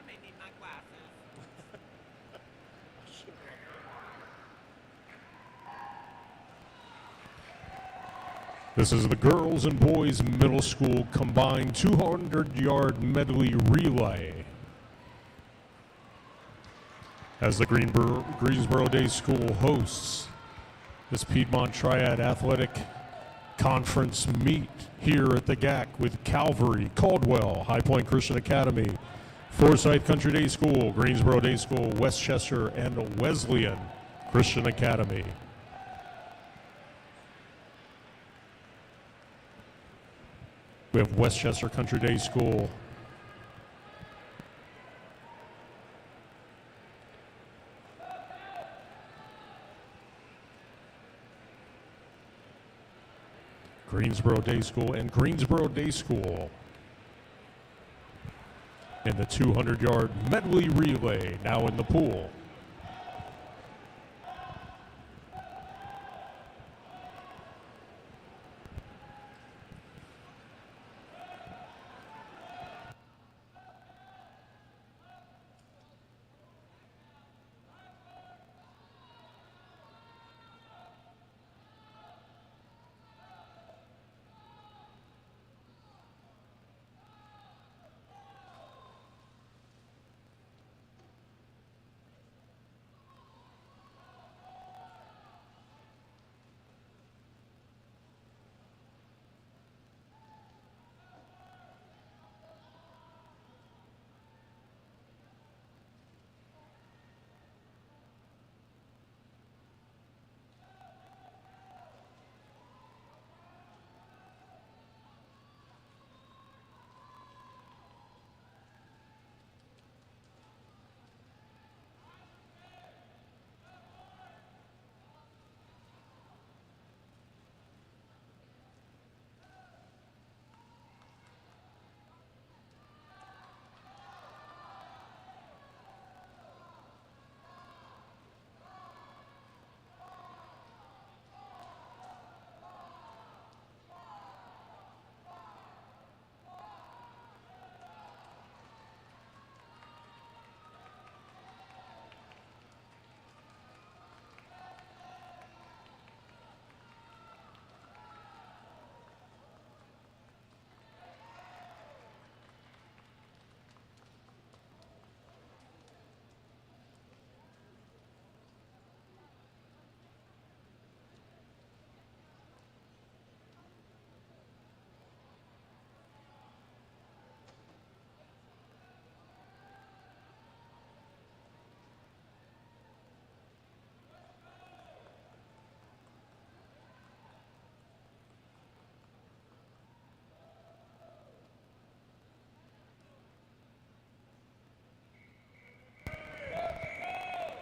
may need my glasses. This is the girls and boys middle school combined 200-yard medley relay. As the Greensboro Day School hosts this Piedmont Triad Athletic Conference meet here at the GAC with Calvary, Caldwell, High Point Christian Academy, Forsyth Country Day School, Greensboro Day School, Westchester, and Wesleyan Christian Academy. We have Westchester Country Day School. Greensboro Day School and Greensboro Day School in the 200-yard medley relay, now in the pool.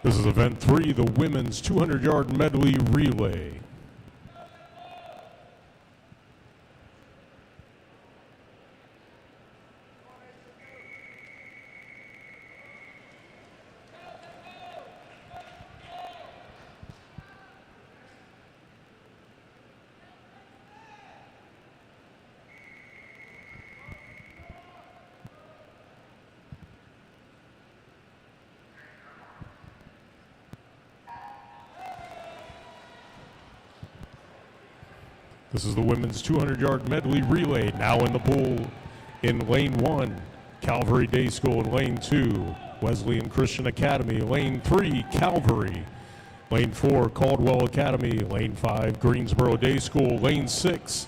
This is event 3, the women's 200-yard medley relay. This is the women's 200-yard medley relay, now in the pool in lane 1, Calvary Day School in lane 2, Wesleyan Christian Academy, lane 3, Calvary, lane 4, Caldwell Academy, lane 5, Greensboro Day School, lane 6,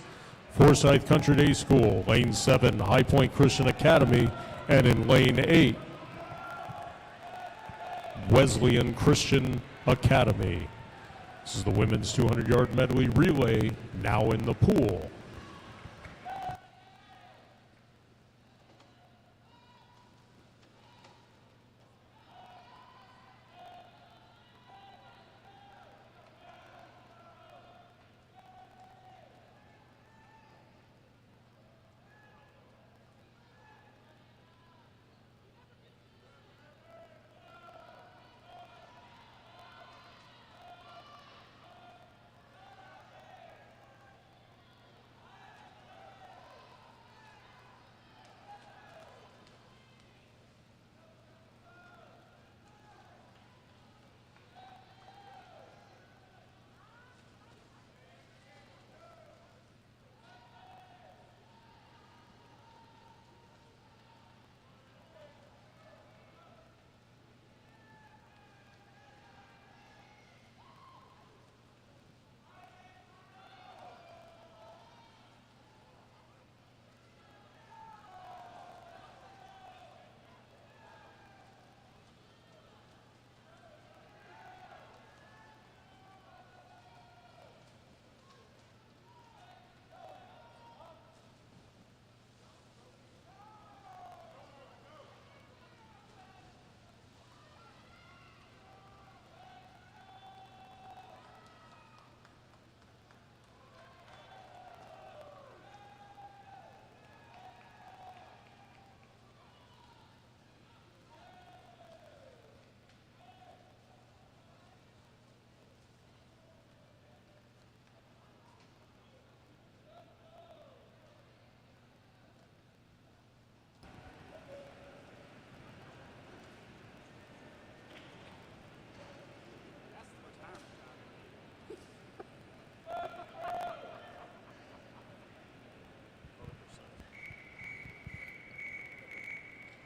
Forsyth Country Day School, lane 7, High Point Christian Academy, and in lane 8, Wesleyan Christian Academy. This is the women's 200-yard medley relay, now in the pool.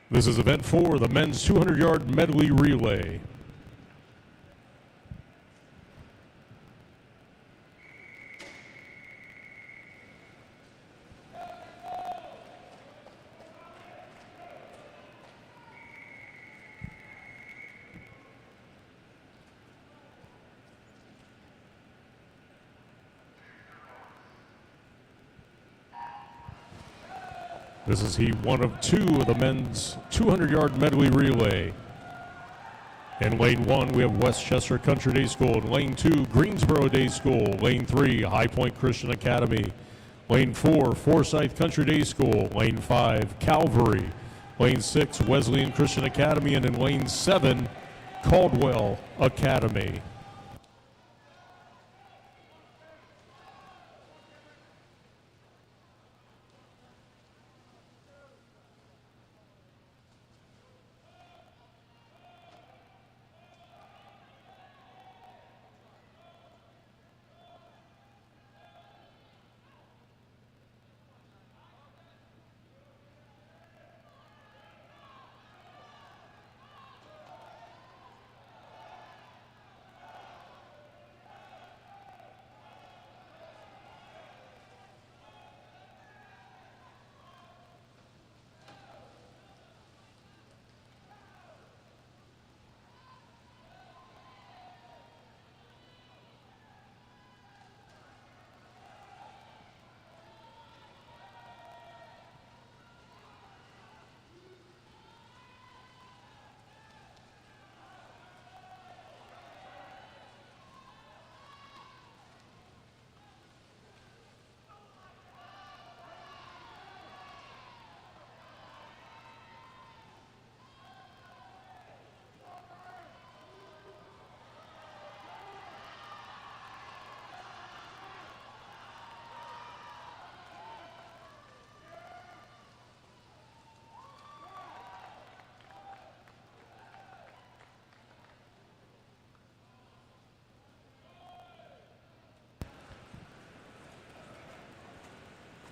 This is event 4, the men's 200-yard medley relay. This is heat 1 of 2 of the men's 200-yard medley relay. In lane 1, we have Westchester Country Day School. In lane 2, Greensboro Day School. Lane 3, High Point Christian Academy. Lane 4, Forsyth Country Day School. Lane 5, Calvary. Lane 6, Wesleyan Christian Academy. And in lane 7, Caldwell Academy.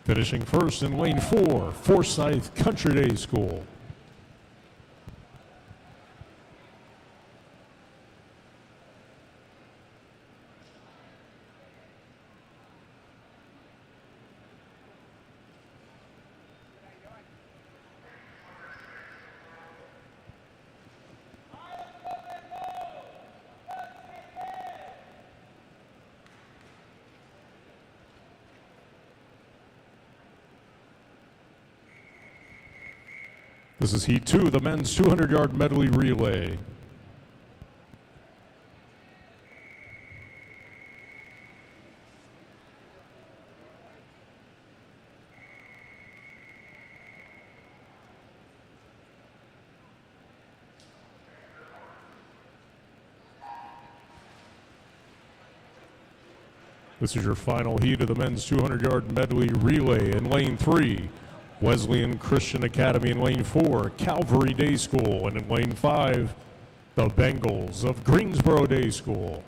Finishing first in lane 4, Forsyth Country Day School. This is heat 2, the men's 200-yard medley relay. This is your final heat of the men's 200-yard medley relay. In lane 3, Wesleyan Christian Academy. In lane 4, Calvary Day School. And in lane 5, the Bengals of Greensboro Day School.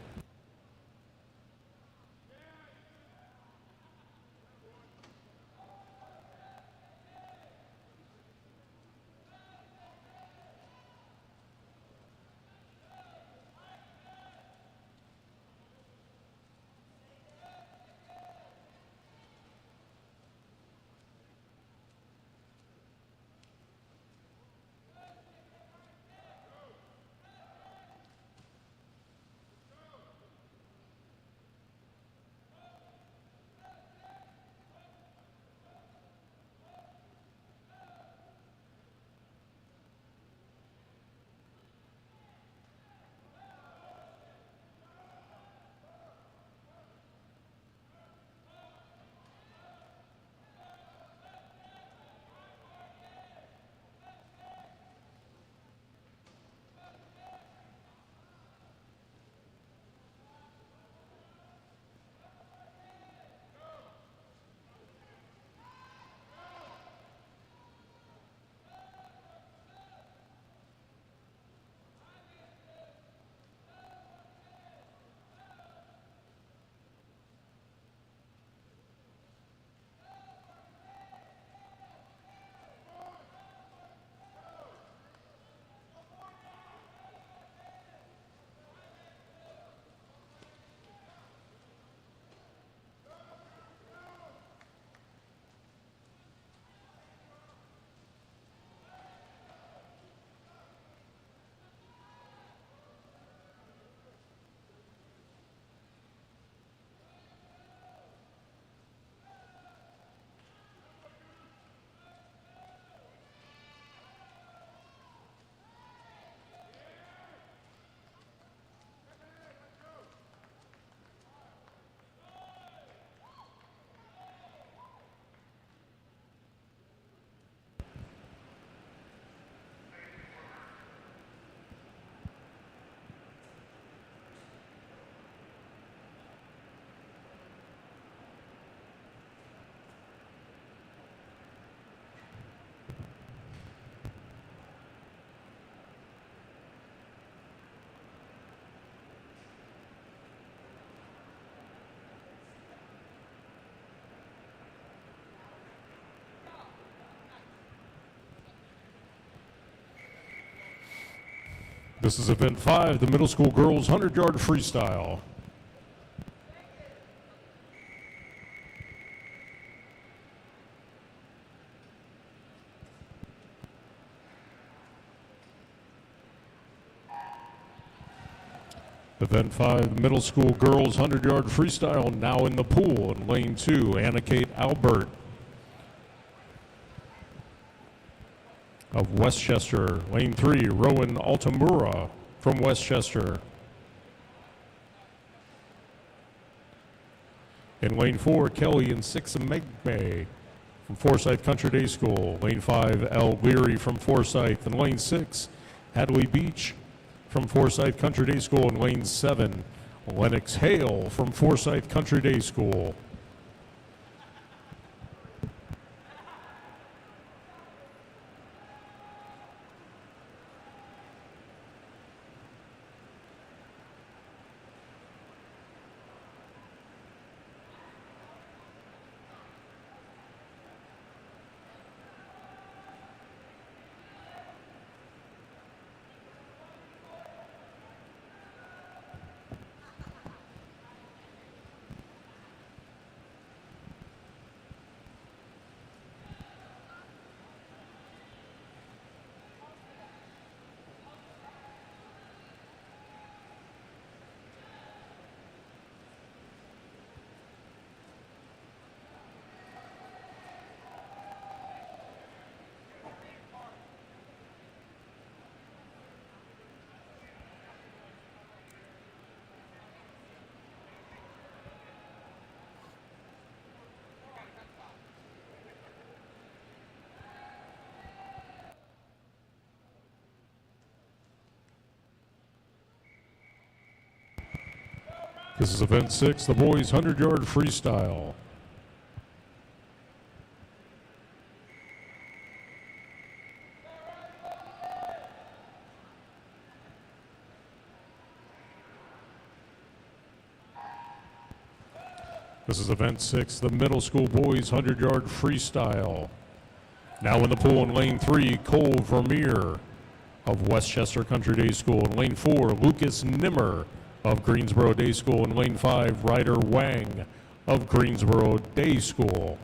This is event 5, the middle school girls 100-yard freestyle. Event 5, middle school girls 100-yard freestyle, now in the pool in lane 2, Anna Kate Albert of Westchester. Lane 3, Rowan Altamura from Westchester. In lane 4, Kelly and Sixamegme from Forsyth Country Day School. Lane 5, Elle Leary from Forsyth. In lane 6, Hadley Beach from Forsyth Country Day School. In lane 7, Lennox Hale from Forsyth Country Day School. This is event 6, the boys 100-yard freestyle. This is event 6, the middle school boys 100-yard freestyle. Now in the pool in lane 3, Cole Vermeer of Westchester Country Day School. In lane 4, Lucas Nimmer of Greensboro Day School. In lane 5, Ryder Wang of Greensboro Day School.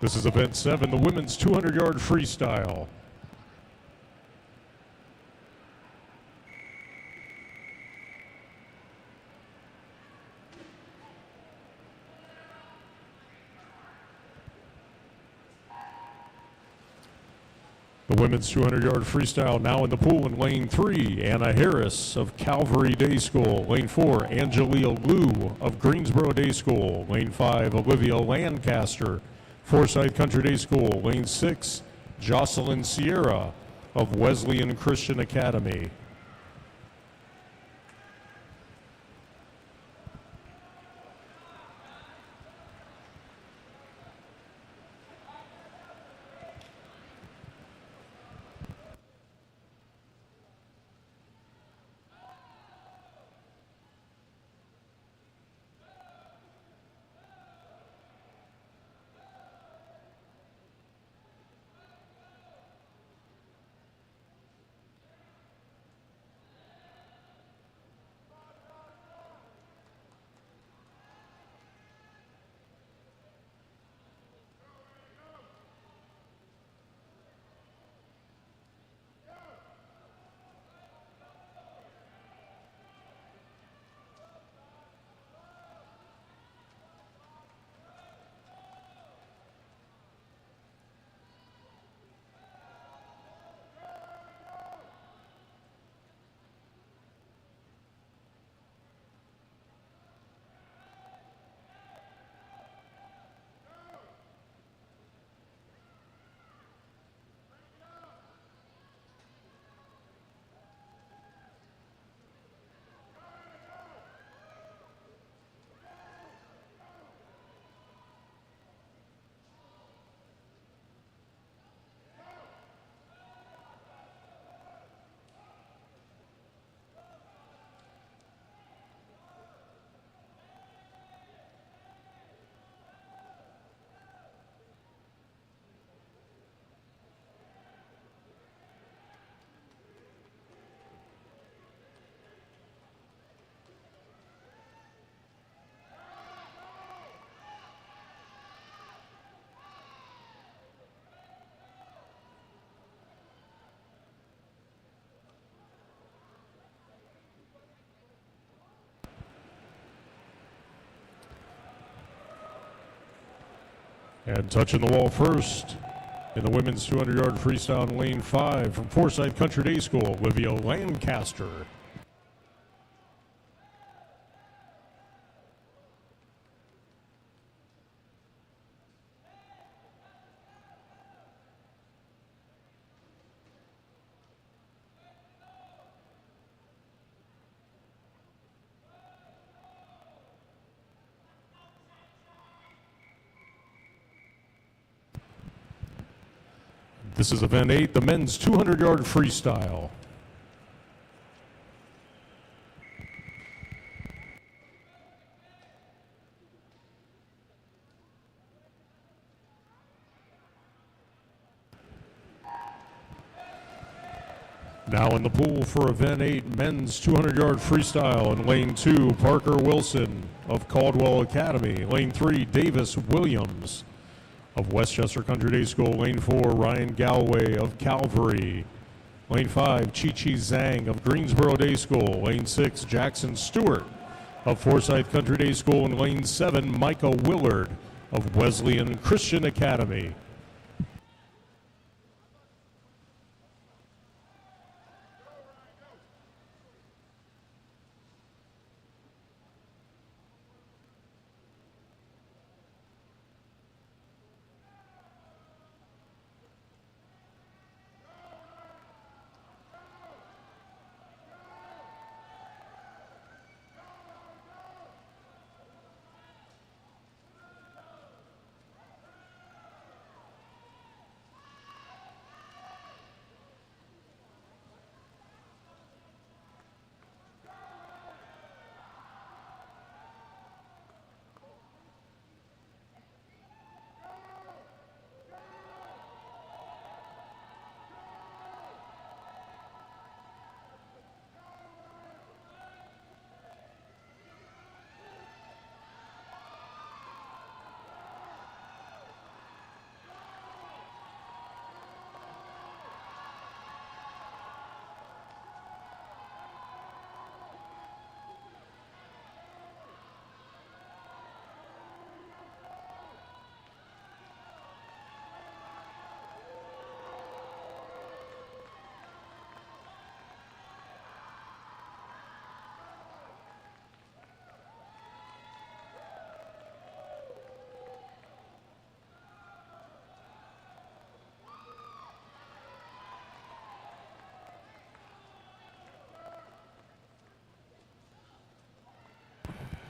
This is event 7, the women's 200-yard freestyle. The women's 200-yard freestyle now in the pool in lane 3, Anna Harris of Calvary Day School. Lane 4, Angelia Liu of Greensboro Day School. Lane 5, Olivia Lancaster, Forsyth Country Day School. Lane 6, Jocelyn Sierra of Wesleyan Christian Academy. And touching the wall first in the women's 200-yard freestyle in lane 5 from Forsyth Country Day School, Olivia Lancaster. This is event 8, the men's 200-yard freestyle. Now in the pool for event 8, men's 200-yard freestyle in lane 2, Parker Wilson of Caldwell Academy. Lane 3, Davis Williams of Westchester Country Day School. Lane 4, Ryan Galloway of Calvary. Lane 5, Chi-Chi Zhang of Greensboro Day School. Lane 6, Jackson Stewart of Forsyth Country Day School. And lane 7, Micah Willard of Wesleyan Christian Academy.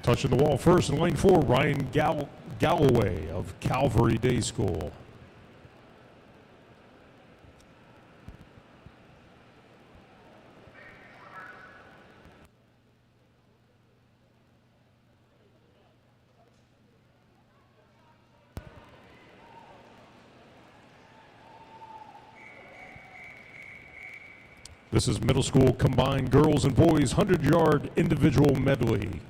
Touching the wall first in lane 4, Ryan Galloway of Calvary Day School. This is middle school combined girls and boys 100-yard individual medley.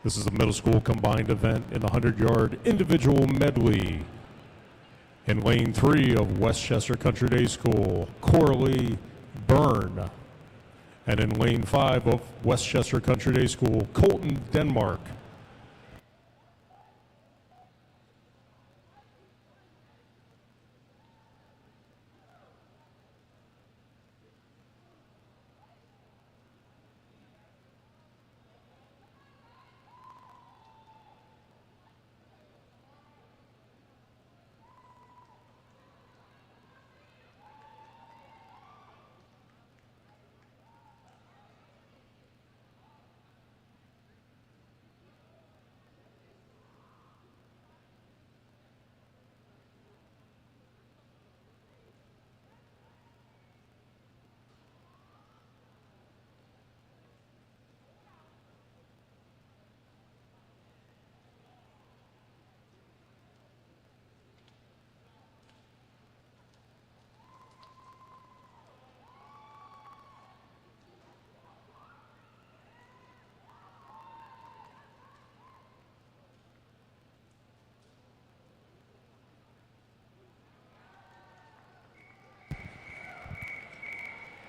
This is a middle school combined event in the 100-yard individual medley. In lane 3 of Westchester Country Day School, Coralie Byrne. And in lane 5 of Westchester Country Day School, Colton Denmark.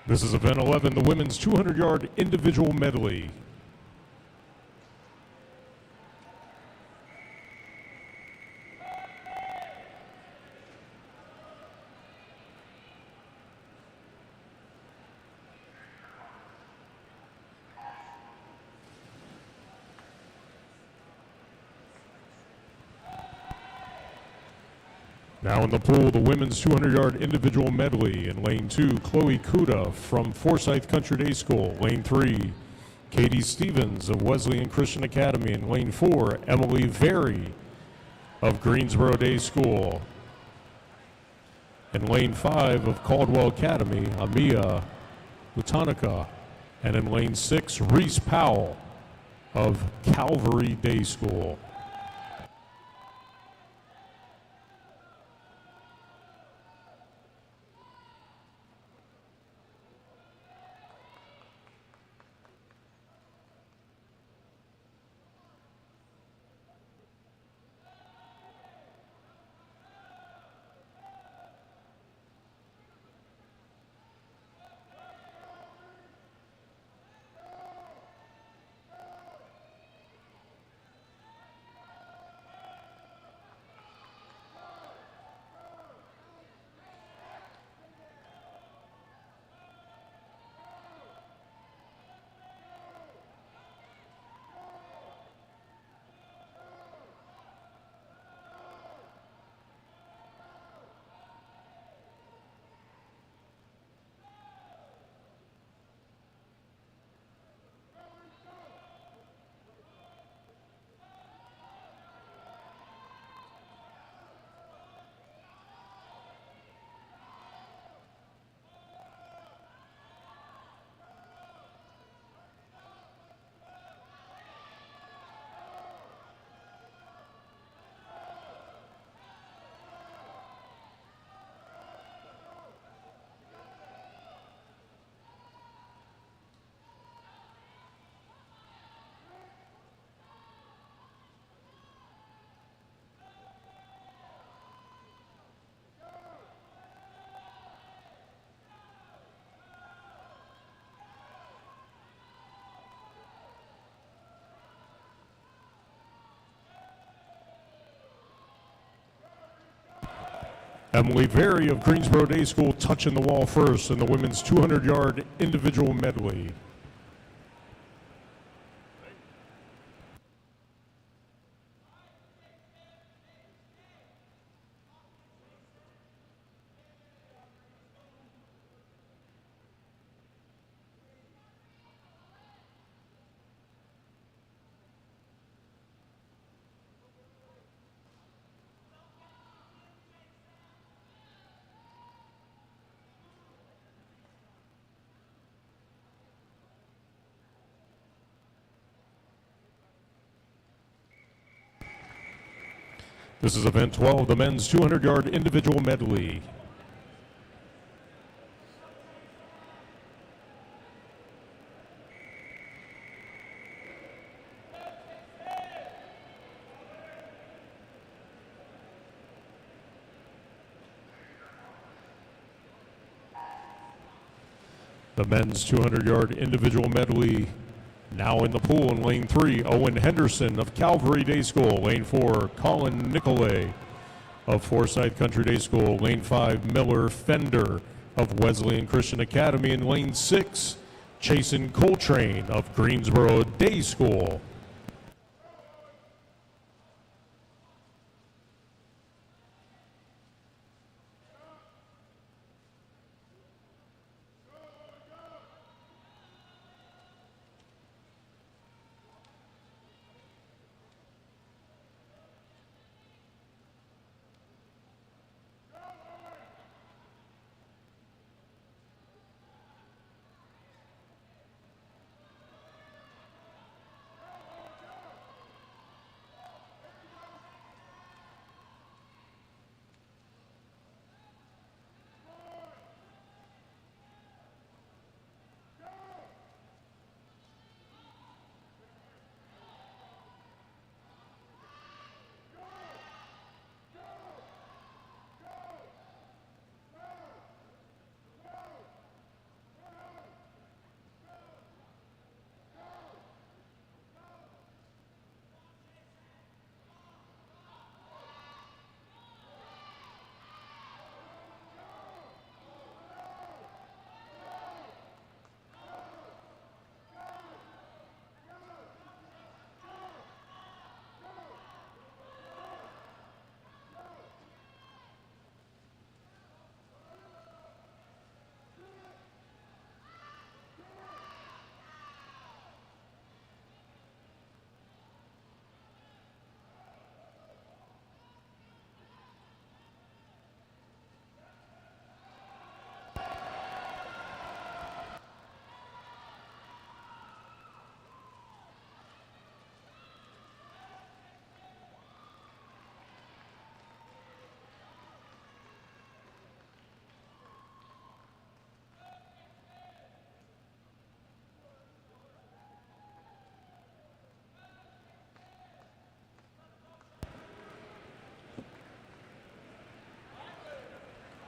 This is event 11, the women's 200-yard individual medley. Now in the pool, the women's 200-yard individual medley. In lane 2, Chloe Kuda from Forsyth Country Day School. Lane 3, Katie Stevens of Wesleyan Christian Academy. In lane 4, Emily Very of Greensboro Day School. In lane 5 of Caldwell Academy, Amia Lutanica. And in lane 6, Reese Powell of Calvary Day School. Emily Very of Greensboro Day School touching the wall first in the women's 200-yard individual medley. This is event 12, the men's 200-yard individual medley. The men's 200-yard individual medley. Now in the pool in lane 3, Owen Henderson of Calvary Day School. Lane 4, Colin Nicolay of Forsyth Country Day School. Lane 5, Miller Fender of Wesleyan Christian Academy. In lane 6, Chasen Coltrane of Greensboro Day School.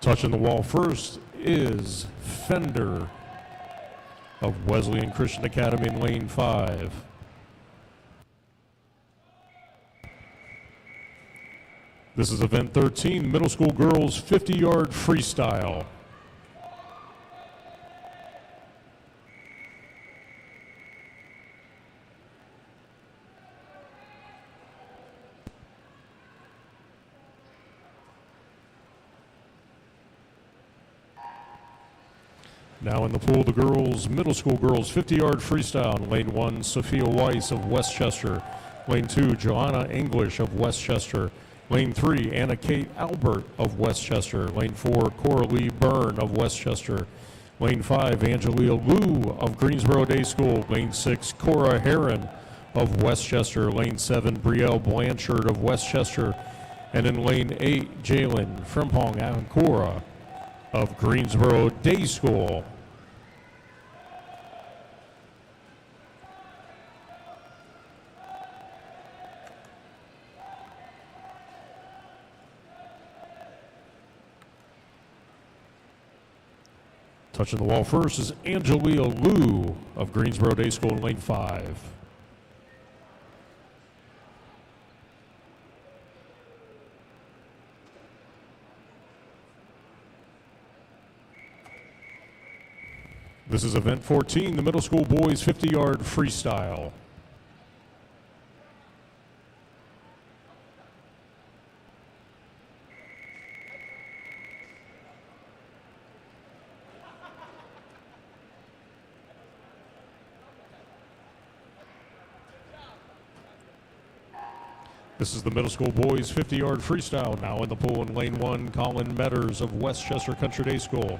Touching the wall first is Fender of Wesleyan Christian Academy in lane 5. This is event 13, middle school girls 50-yard freestyle. Now in the pool, the girls, middle school girls 50-yard freestyle. In lane 1, Sophia Weiss of Westchester. Lane 2, Joanna English of Westchester. Lane 3, Anna Kate Albert of Westchester. Lane 4, Coralie Byrne of Westchester. Lane 5, Angelia Liu of Greensboro Day School. Lane 6, Cora Heron of Westchester. Lane 7, Brielle Blanchard of Westchester. And in lane 8, Jalen Frimpong Ancora of Greensboro Day School. Touching the wall first is Angelia Liu of Greensboro Day School in lane 5. This is event 14, the middle school boys 50-yard freestyle. This is the middle school boys 50-yard freestyle. Now in the pool in lane 1, Colin Metters of Westchester Country Day School.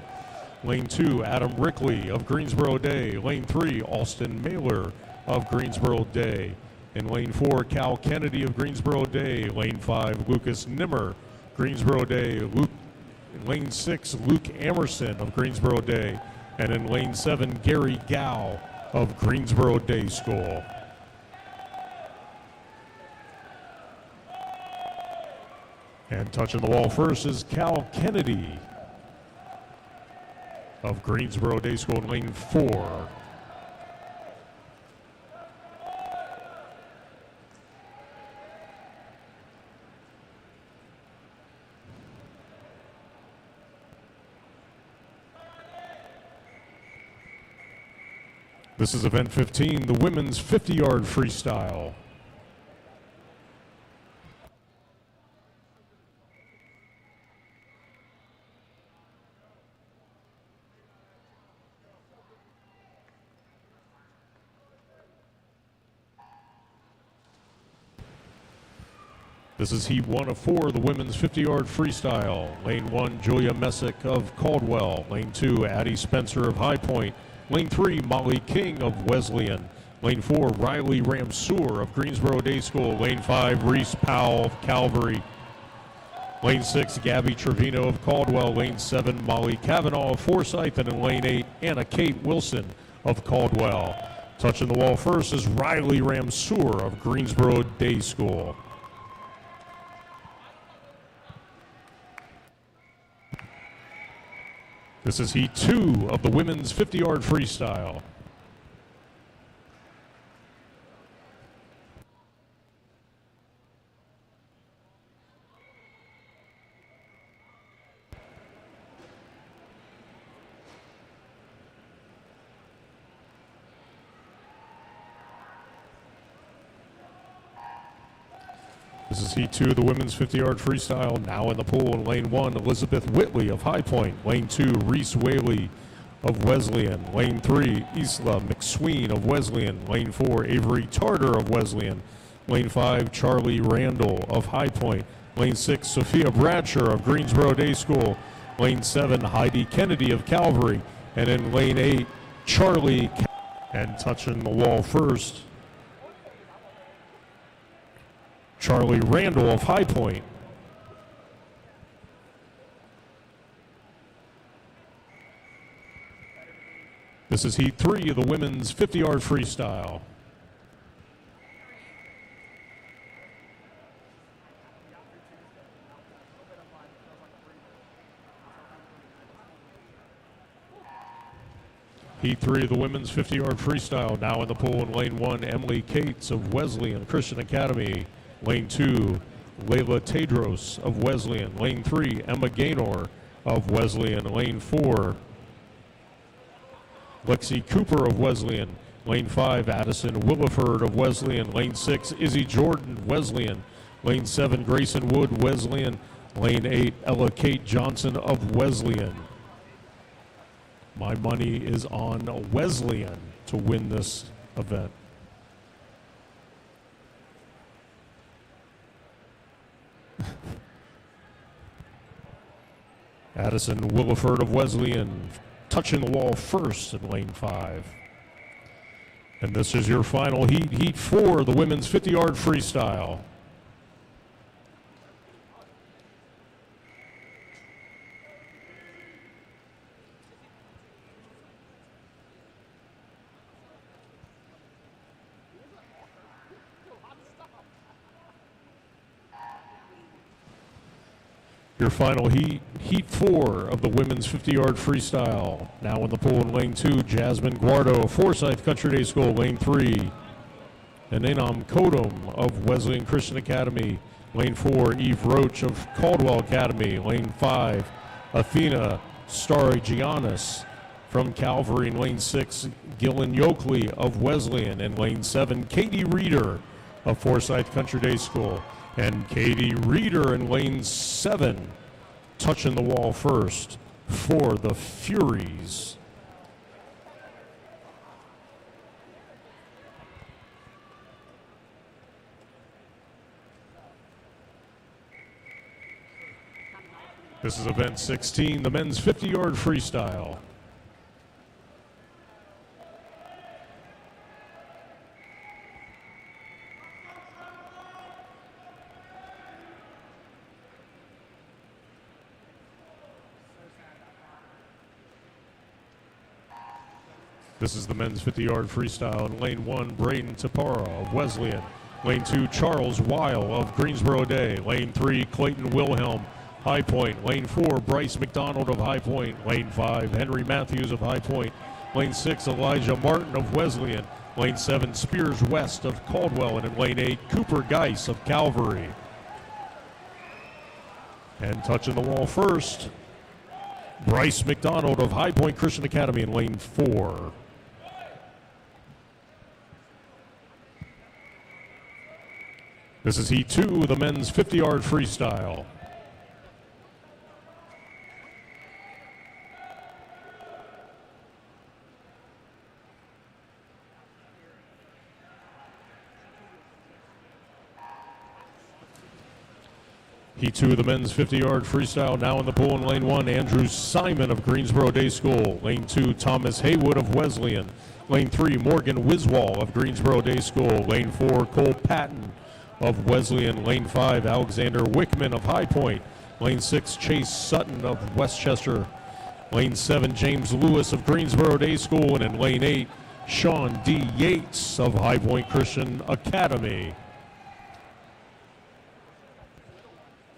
Lane 2, Adam Rickley of Greensboro Day. Lane 3, Austin Mailer of Greensboro Day. In lane 4, Cal Kennedy of Greensboro Day. Lane 5, Lucas Nimmer, Greensboro Day. In lane 6, Luke Emerson of Greensboro Day. And in lane 7, Gary Gow of Greensboro Day School. And touching the wall first is Cal Kennedy of Greensboro Day School in lane 4. This is event 15, the women's 50-yard freestyle. This is heat 1 of 4, the women's 50-yard freestyle. Lane 1, Julia Messick of Caldwell. Lane 2, Addie Spencer of High Point. Lane 3, Molly King of Wesleyan. Lane 4, Riley Ramsour of Greensboro Day School. Lane 5, Reese Powell of Calvary. Lane 6, Gabby Trevino of Caldwell. Lane 7, Molly Cavanaugh of Forsyth. And in lane 8, Anna Kate Wilson of Caldwell. Touching the wall first is Riley Ramsour of Greensboro Day School. This is heat 2 of the women's 50-yard freestyle. This is heat 2 of the women's 50-yard freestyle. Now in the pool in lane 1, Elizabeth Whitley of High Point. Lane 2, Reese Whaley of Wesleyan. Lane 3, Isla McSween of Wesleyan. Lane 4, Avery Tarter of Wesleyan. Lane 5, Charlie Randall of High Point. Lane 6, Sophia Bradshaw of Greensboro Day School. Lane 7, Heidi Kennedy of Calvary. And in lane 8, Charlie. And touching the wall first, Charlie Randall of High Point. This is heat 3 of the women's 50-yard freestyle. Heat 3 of the women's 50-yard freestyle. Now in the pool in lane 1, Emily Cates of Wesleyan Christian Academy. Lane 2, Layla Tedros of Wesleyan. Lane 3, Emma Gaynor of Wesleyan. Lane 4, Lexi Cooper of Wesleyan. Lane 5, Addison Williford of Wesleyan. Lane 6, Izzy Jordan, Wesleyan. Lane 7, Grayson Wood, Wesleyan. Lane 8, Ella Kate Johnson of Wesleyan. My money is on Wesleyan to win this event. Addison Williford of Wesleyan touching the wall first in lane 5. And this is your final heat, Heat 4, the women's 50-yard freestyle. Your final heat, Heat 4 of the women's 50-yard freestyle. Now in the pool in lane 2, Jasmine Guardo of Forsyth Country Day School. Lane 3, Enenam Kodum of Wesleyan Christian Academy. Lane 4, Eve Roach of Caldwell Academy. Lane 5, Athena Starigiannis from Calvary. In lane 6, Gillen Yoakley of Wesleyan. In lane 7, Katie Reeder of Forsyth Country Day School. And Katie Reeder in lane 7, touching the wall first for the Furies. This is event 16, the men's 50-yard freestyle. This is the men's 50-yard freestyle. In lane 1, Braden Tapara of Wesleyan. Lane 2, Charles Weil of Greensboro Day. Lane 3, Clayton Wilhelm, High Point. Lane 4, Bryce McDonald of High Point. Lane 5, Henry Matthews of High Point. Lane 6, Elijah Martin of Wesleyan. Lane 7, Spears West of Caldwell. And in lane 8, Cooper Geis of Calvary. And touching the wall first, Bryce McDonald of High Point Christian Academy in lane 4. This is Heat 2, the men's 50-yard freestyle. Heat 2 of the men's 50-yard freestyle. Now in the pool in lane 1, Andrew Simon of Greensboro Day School. Lane 2, Thomas Haywood of Wesleyan. Lane 3, Morgan Wiswall of Greensboro Day School. Lane 4, Cole Patton of Wesleyan. Lane 5, Alexander Wickman of High Point. Lane 6, Chase Sutton of Westchester. Lane 7, James Lewis of Greensboro Day School. And in lane 8, Sean D. Yates of High Point Christian Academy.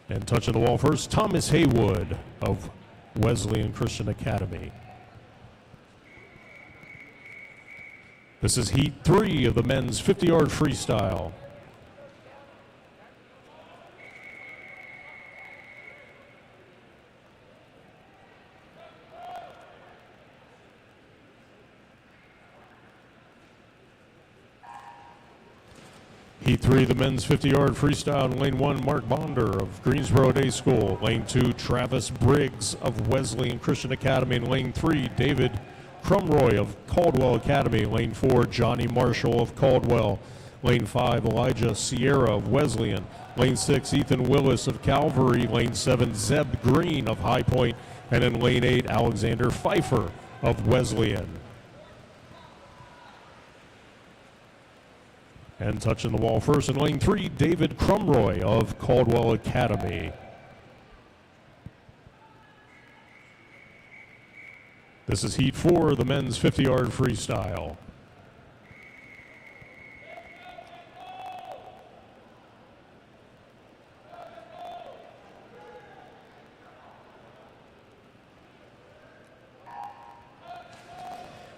And touching the wall first, Thomas Haywood of Wesleyan Christian Academy. This is Heat 3 of the men's 50-yard freestyle. Heat 3 of the men's 50-yard freestyle. In lane 1, Mark Bonder of Greensboro Day School. Lane 2, Travis Briggs of Wesleyan Christian Academy. In lane 3, David Crumroy of Caldwell Academy. Lane 4, Johnny Marshall of Caldwell. Lane 5, Elijah Sierra of Wesleyan. Lane 6, Ethan Willis of Calvary. Lane 7, Zeb Green of High Point. And in lane 8, Alexander Pfeiffer of Wesleyan. And touching the wall first in lane 3, David Crumroy of Caldwell Academy. This is Heat 4 of the men's 50-yard freestyle.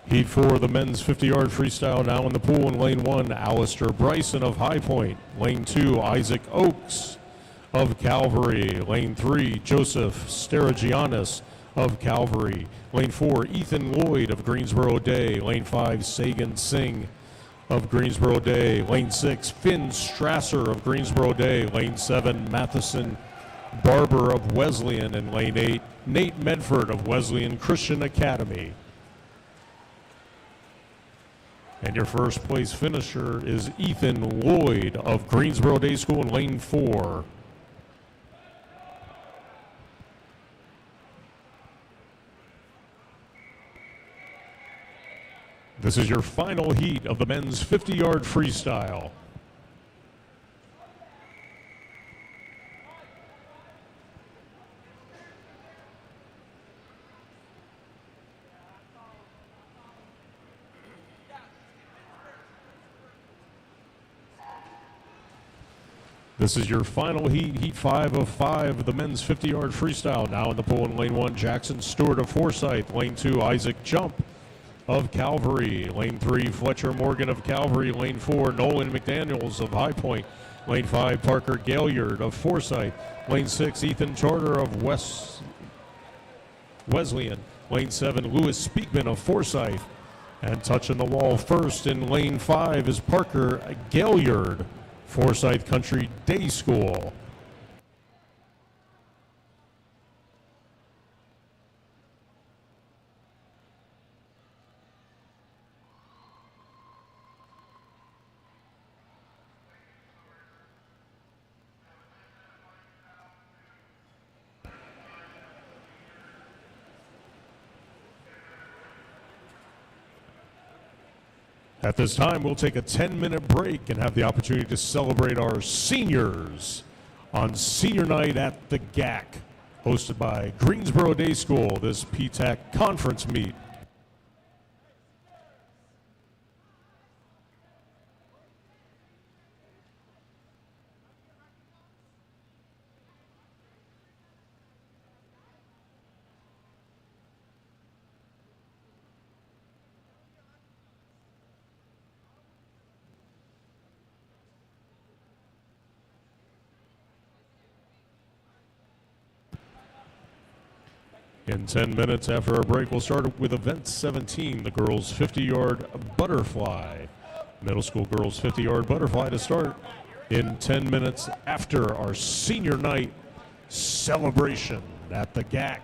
Heat 4, the men's 50-yard freestyle now in the pool in lane 1, Alistair Bryson of High Point. Lane 2, Isaac Oakes of Calvary. Lane 3, Joseph Staragianis of Calvary. Lane 4, Ethan Lloyd of Greensboro Day. Lane 5, Sagan Singh of Greensboro Day. Lane 6, Finn Strasser of Greensboro Day. Lane 7, Matheson Barber of Wesleyan. And lane 8, Nate Medford of Wesleyan Christian Academy. And your first place finisher is Ethan Lloyd of Greensboro Day School in lane 4. This is your final heat of the men's 50-yard freestyle. This is your final heat, heat 5 of 5 of the men's 50-yard freestyle. Now in the pool in lane 1, Jackson Stewart of Forsyth. Lane 2, Isaac Jump of Calvary. Lane 3, Fletcher Morgan of Calvary. Lane 4, Nolan McDaniels of High Point. Lane 5, Parker Gaillard of Forsyth. Lane 6, Ethan Charter of Wesleyan. Lane 7, Lewis Speakman of Forsyth. And touching the wall first in lane 5 is Parker Gaillard, Forsyth Country Day School. At this time, we'll take a 10-minute break and have the opportunity to celebrate our seniors on Senior Night at the GAC, hosted by Greensboro Day School, this PTAC conference meet. In 10 minutes after our break, we'll start with event 17, the girls' 50-yard butterfly. Middle school girls' 50-yard butterfly to start in 10 minutes after our senior night celebration at the GAC.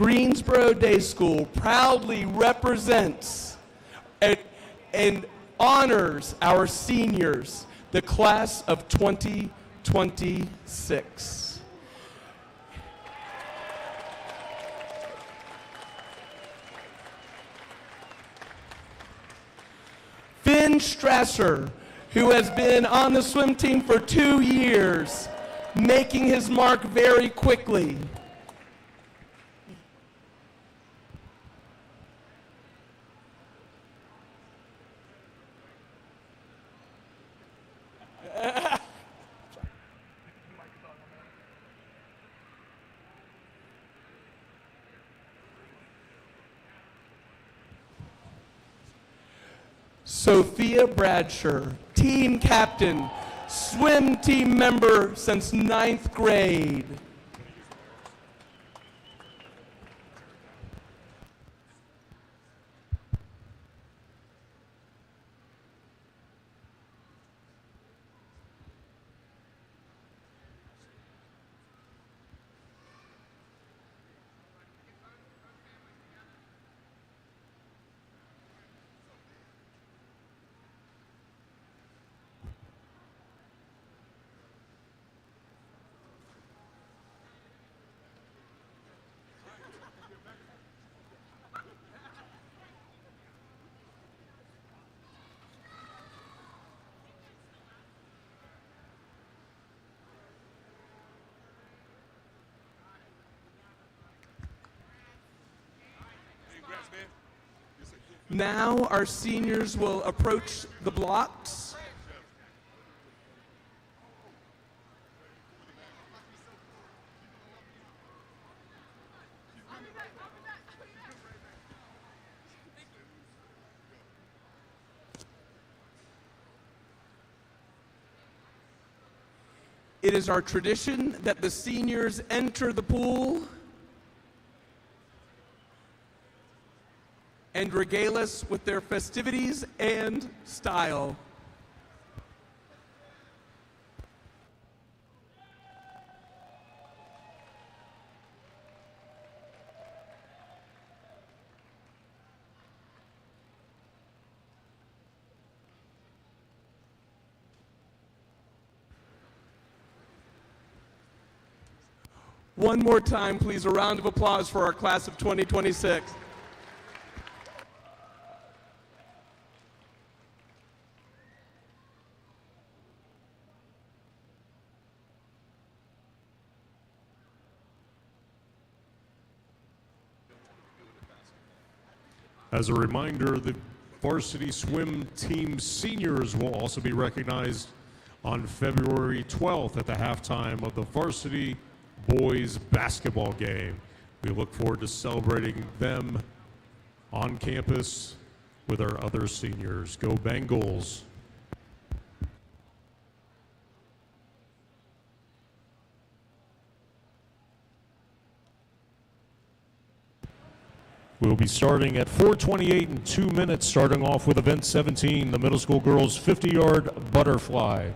Greensboro Day School proudly represents and honors our seniors, the class of 2026. Finn Strasser, who has been on the swim team for 2 years, making his mark very quickly. Sophia Bradshaw, team captain, swim team member since 9th grade. Now our seniors will approach the blocks. It is our tradition that the seniors enter the pool and regale us with their festivities and style. One more time, please, a round of applause for our class of 2026. As a reminder, the varsity swim team seniors will also be recognized on February 12th at the halftime of the varsity boys basketball game. We look forward to celebrating them on campus with our other seniors. Go Bengals! We'll be starting at 4:28 in 2 minutes, starting off with event 17, the middle school girls 50-yard butterfly.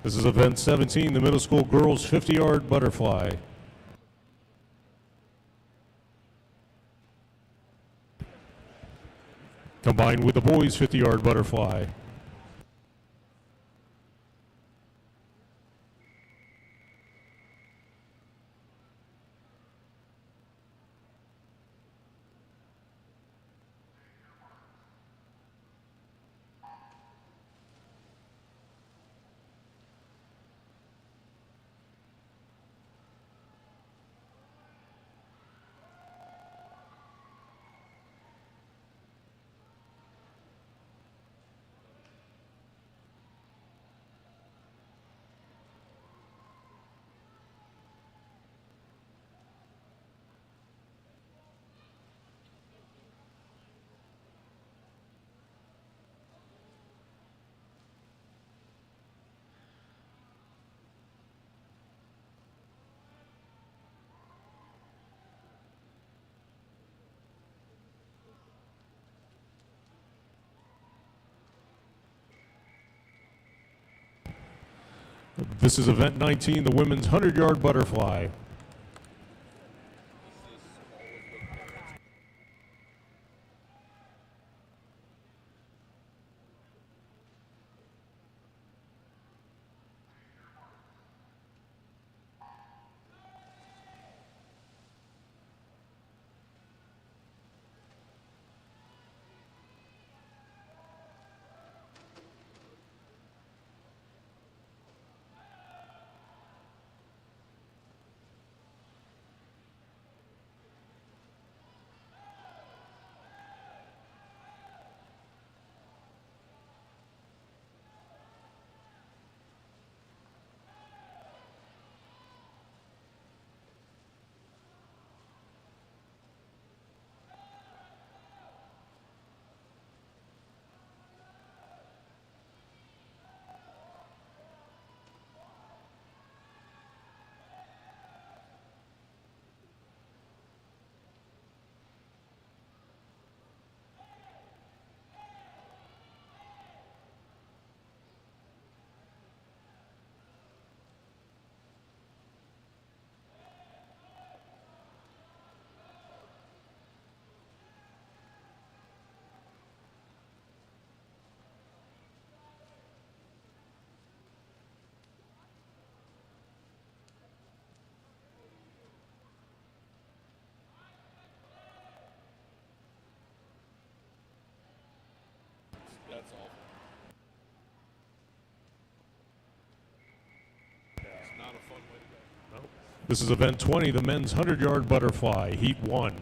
This is event 17, the middle school girls 50-yard butterfly. Combined with the boys 50-yard butterfly. This is event 19, the women's 100-yard butterfly. That's awful. Yeah, it's not a fun way to go. No. This is event 20, the men's 100-yard butterfly, heat 1.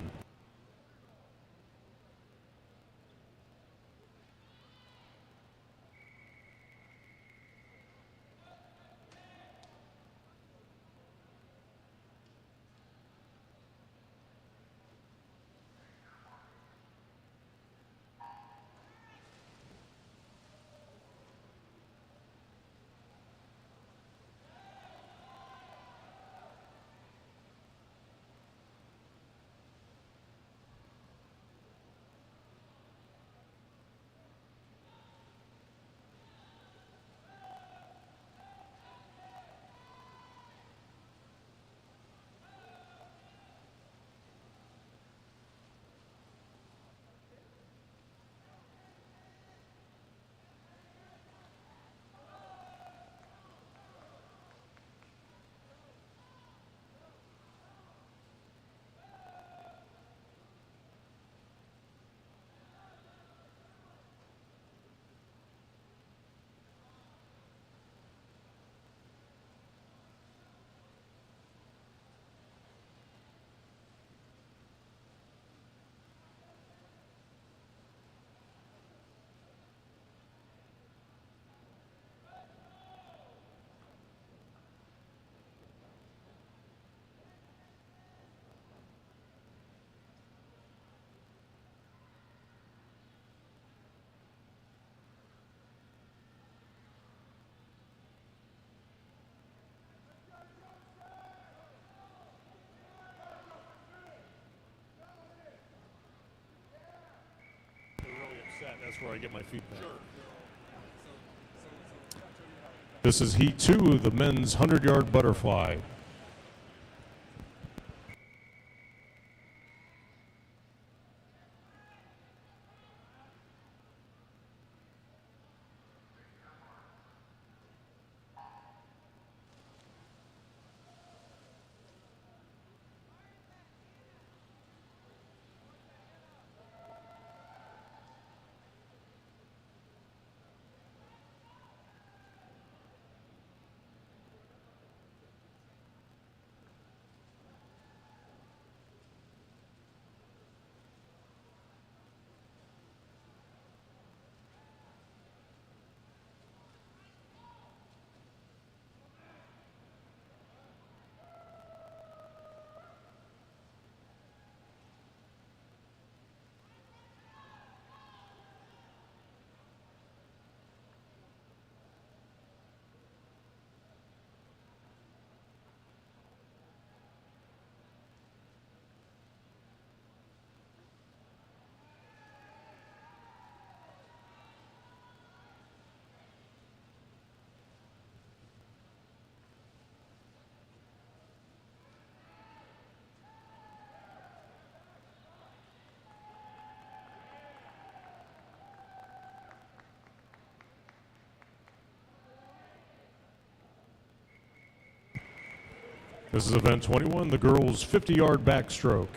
They're really upset. That's where I get my feedback. Sure. This is Heat 2 of the men's 100-yard butterfly. This is event 21, the girls' 50-yard backstroke.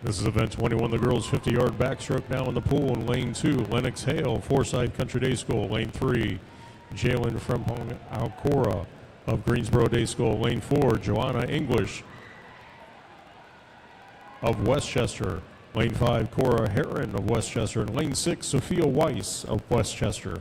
This is event 21, the girls' 50-yard backstroke now in the pool in lane 2. Lennox Hale, Forsyth Country Day School. Lane 3, Jalen Frempong Alcora of Greensboro Day School. Lane 4, Joanna English of Westchester. Lane 5, Cora Heron of Westchester. And lane 6, Sophia Weiss of Westchester.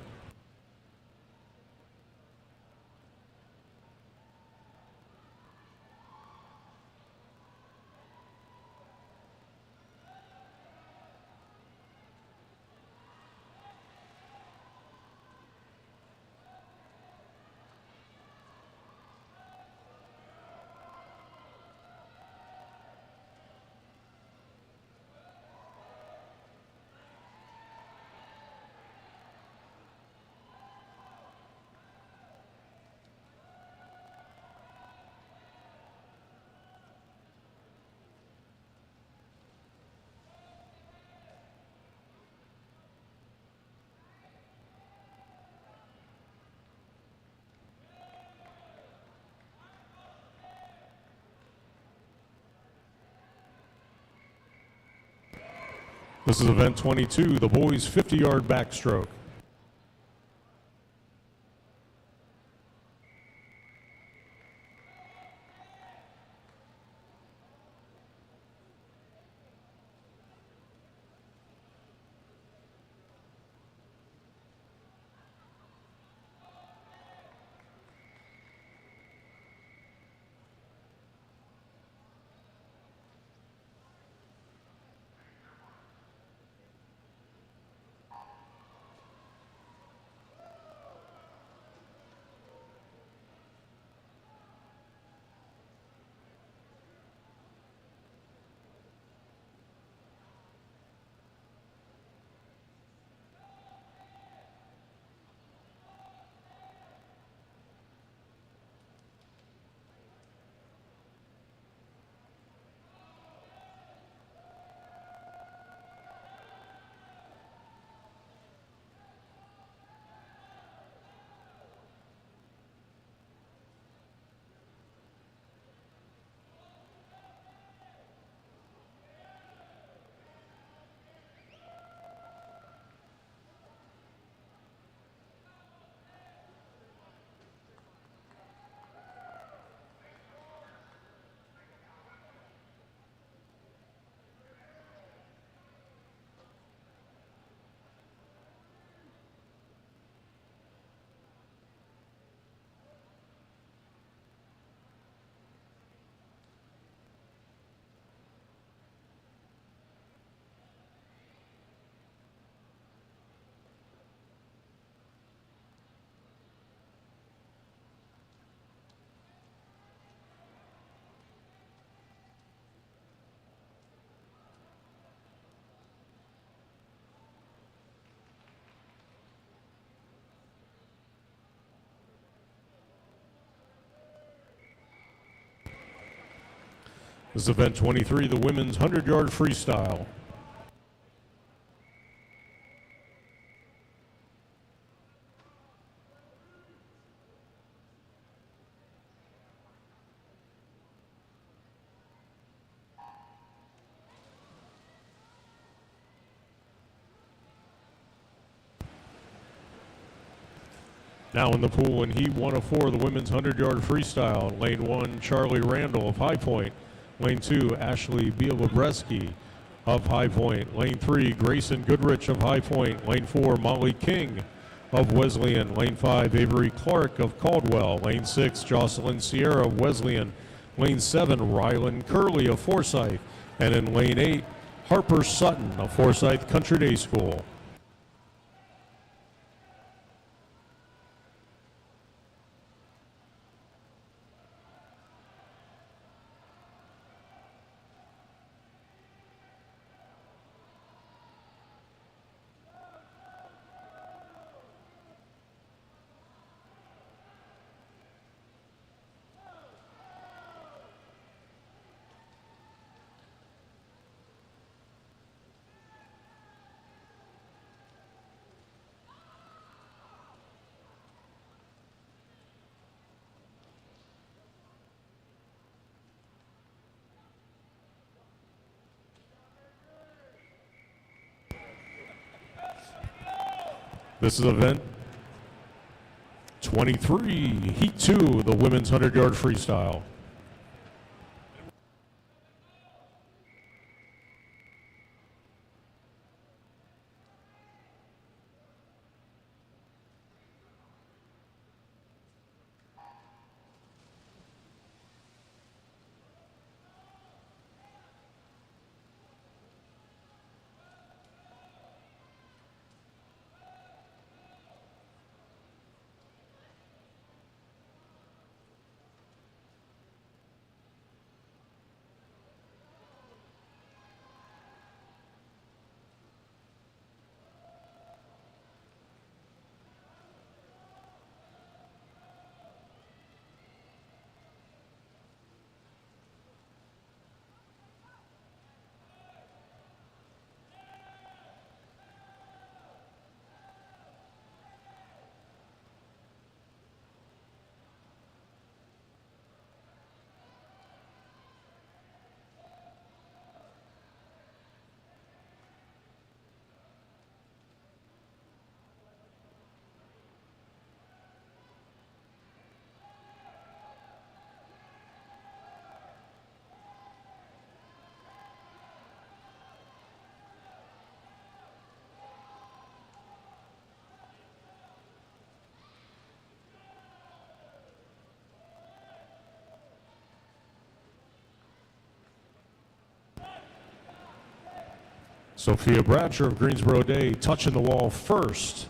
This is event 22, the boys' 50-yard backstroke. This is event 23, the women's 100-yard freestyle. Now in the pool in Heat 1 of 4, the women's 100-yard freestyle. Lane 1, Charlie Randall of High Point. Lane 2, Ashley Bielobreski of High Point. Lane 3, Grayson Goodrich of High Point. Lane 4, Molly King of Wesleyan. Lane 5, Avery Clark of Caldwell. Lane 6, Jocelyn Sierra of Wesleyan. Lane 7, Rylan Curley of Forsyth. And in Lane 8, Harper Sutton of Forsyth Country Day School. This is event 23, Heat 2, the women's 100-yard freestyle. Sophia Bratcher of Greensboro Day touching the wall first.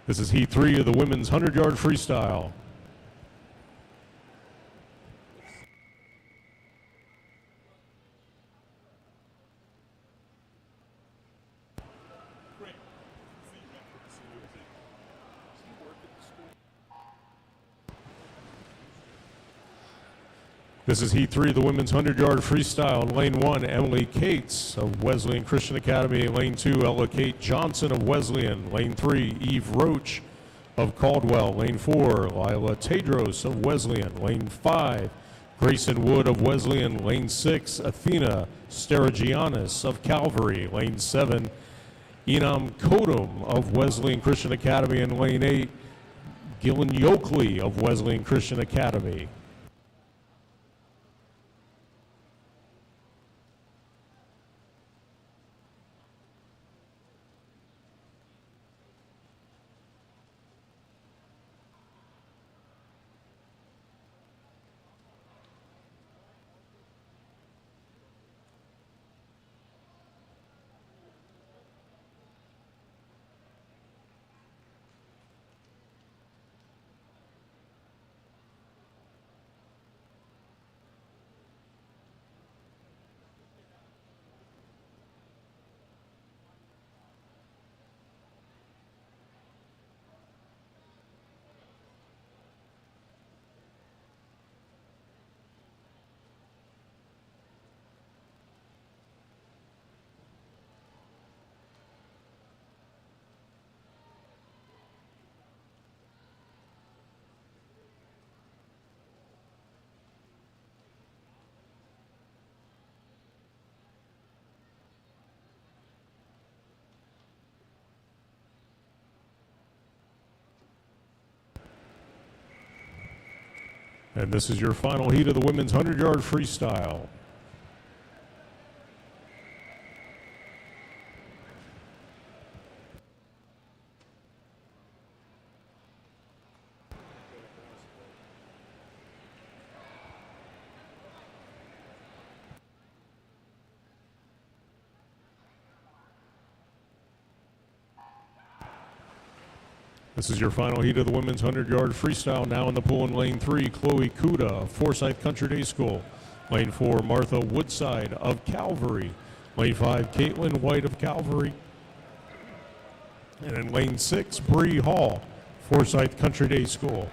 This is Heat 3 of the women's 100-yard freestyle. This is Heat 3 of the women's 100-yard freestyle. In Lane 1, Emily Cates of Wesleyan Christian Academy. Lane 2, Ella Kate Johnson of Wesleyan. Lane 3, Eve Roach of Caldwell. Lane 4, Lila Tedros of Wesleyan. Lane 5, Grayson Wood of Wesleyan. Lane 6, Athena Steragianis of Calvary. Lane 7, Enam Kodum of Wesleyan Christian Academy. And Lane 8, Gillen Yoakley of Wesleyan Christian Academy. And this is your final heat of the women's 100-yard freestyle. This is your final heat of the women's 100-yard freestyle. Now in the pool in lane 3, Chloe Kuda of Forsyth Country Day School. Lane 4, Martha Woodside of Calvary. Lane 5, Caitlin White of Calvary. And in lane 6, Bree Hall, Forsyth Country Day School.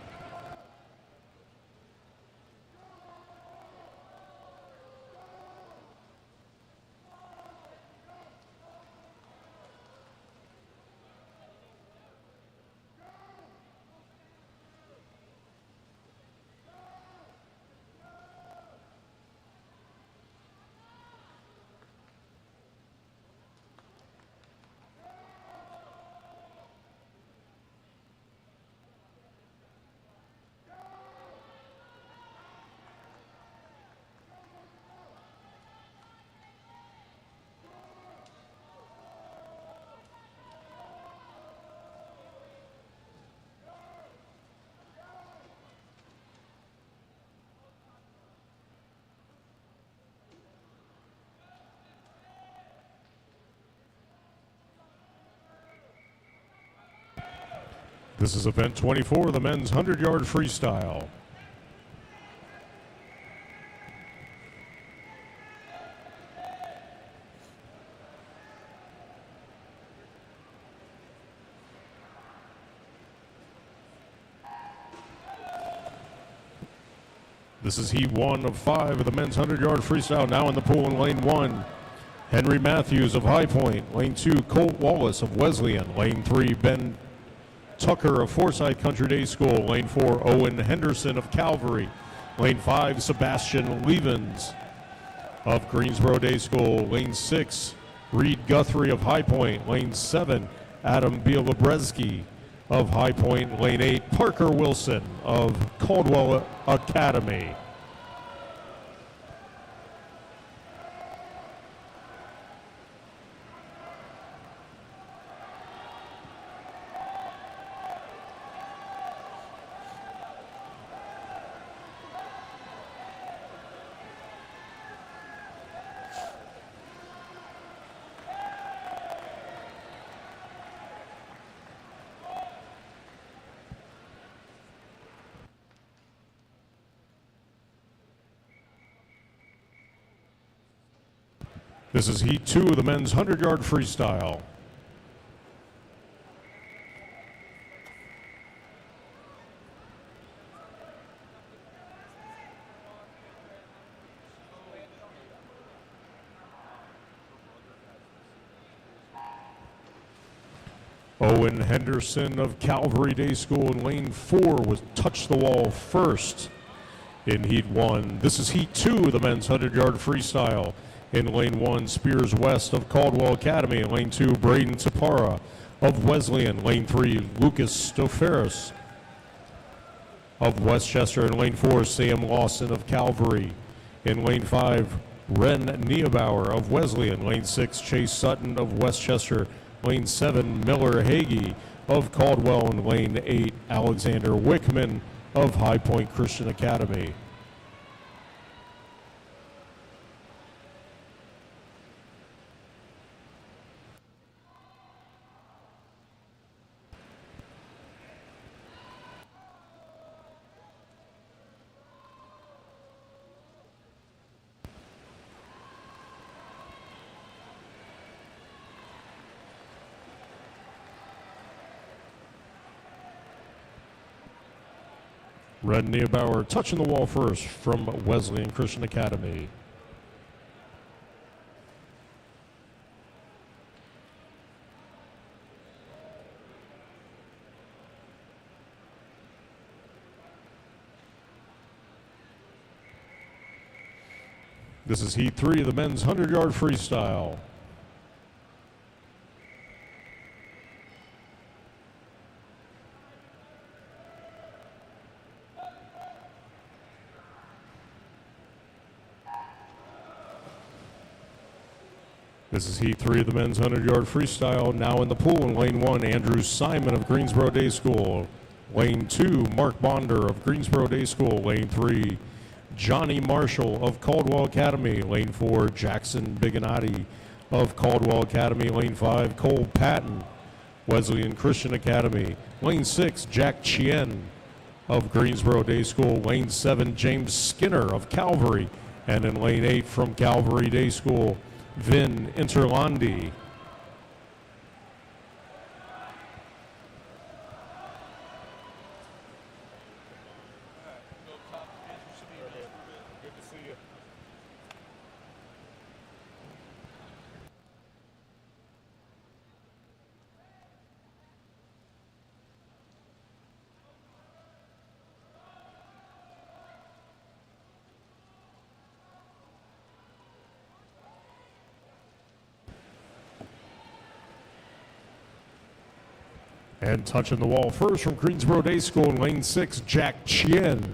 This is event 24, the men's 100-yard freestyle. This is heat 1 of 5 of the men's 100-yard freestyle. Now in the pool in lane 1, Henry Matthews of High Point. Lane 2, Colt Wallace of Wesleyan. Lane 3, Ben Tucker of Forsyth Country Day School. Lane 4, Owen Henderson of Calvary. Lane 5, Sebastian Levens of Greensboro Day School. Lane 6, Reed Guthrie of High Point. Lane 7, Adam Bielobreski of High Point. Lane 8, Parker Wilson of Caldwell Academy. This is heat 2 of the men's 100-yard freestyle. Owen Henderson of Calvary Day School in lane 4 was touched the wall first in heat 1. This is heat 2 of the men's 100-yard freestyle. In lane 1, Spears West of Caldwell Academy. In lane 2, Braden Tapara of Wesleyan. Lane 3, Lucas Stoferis of Westchester. In lane 4, Sam Lawson of Calvary. In lane 5, Ren Niebauer of Wesleyan. Lane 6, Chase Sutton of Westchester. Lane 7, Miller Hagee of Caldwell. And lane 8, Alexander Wickman of High Point Christian Academy. Red Niebauer touching the wall first from Wesleyan Christian Academy. This is heat 3 of the men's 100-yard freestyle. This is Heat 3 of the men's 100-yard freestyle. Now in the pool in Lane 1, Andrew Simon of Greensboro Day School. Lane 2, Mark Bonder of Greensboro Day School. Lane 3, Johnny Marshall of Caldwell Academy. Lane 4, Jackson Biganati of Caldwell Academy. Lane 5, Cole Patton, Wesleyan Christian Academy. Lane 6, Jack Chien of Greensboro Day School. Lane 7, James Skinner of Calvary. And in Lane 8 from Calvary Day School, Vin Interlandi. Good to see you. And touching the wall first from Greensboro Day School in Lane 6, Jack Chien.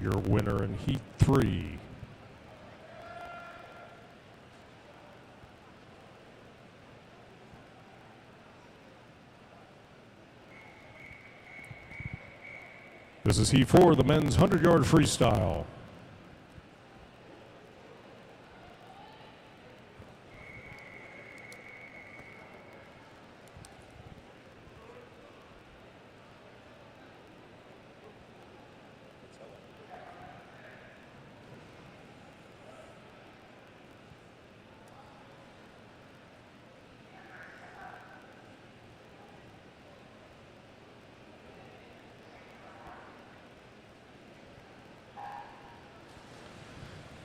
Your winner in Heat 3. This is Heat 4, the men's 100-yard freestyle.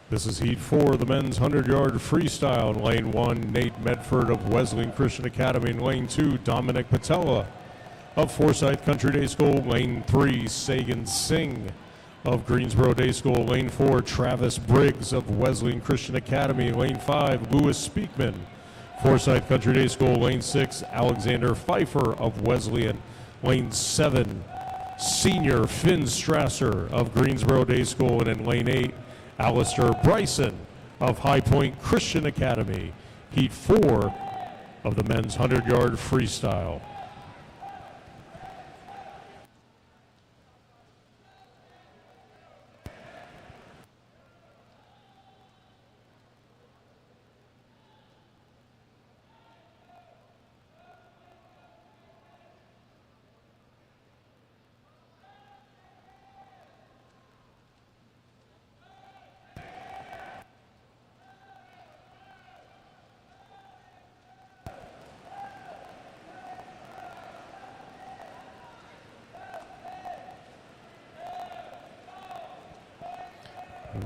This is Heat 4, the men's 100-yard freestyle. In Lane 1, Nate Medford of Wesleyan Christian Academy. In Lane 2, Dominic Patella of Forsyth Country Day School. Lane 3, Sagan Singh of Greensboro Day School. Lane 4, Travis Briggs of Wesleyan Christian Academy. Lane 5, Lewis Speakman, Forsyth Country Day School. Lane 6, Alexander Pfeiffer of Wesleyan. Lane 7, senior Finn Strasser of Greensboro Day School. And in Lane 8, Alistair Bryson of High Point Christian Academy. Heat 4 of the men's 100-yard freestyle.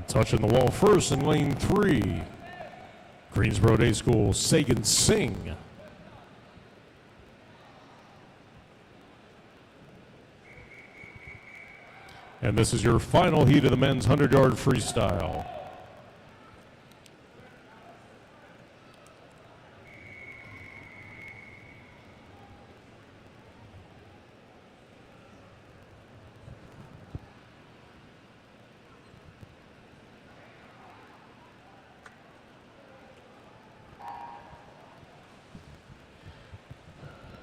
Touching the wall first in Lane 3, Greensboro Day School, Sagan Singh. And this is your final heat of the men's 100-yard freestyle.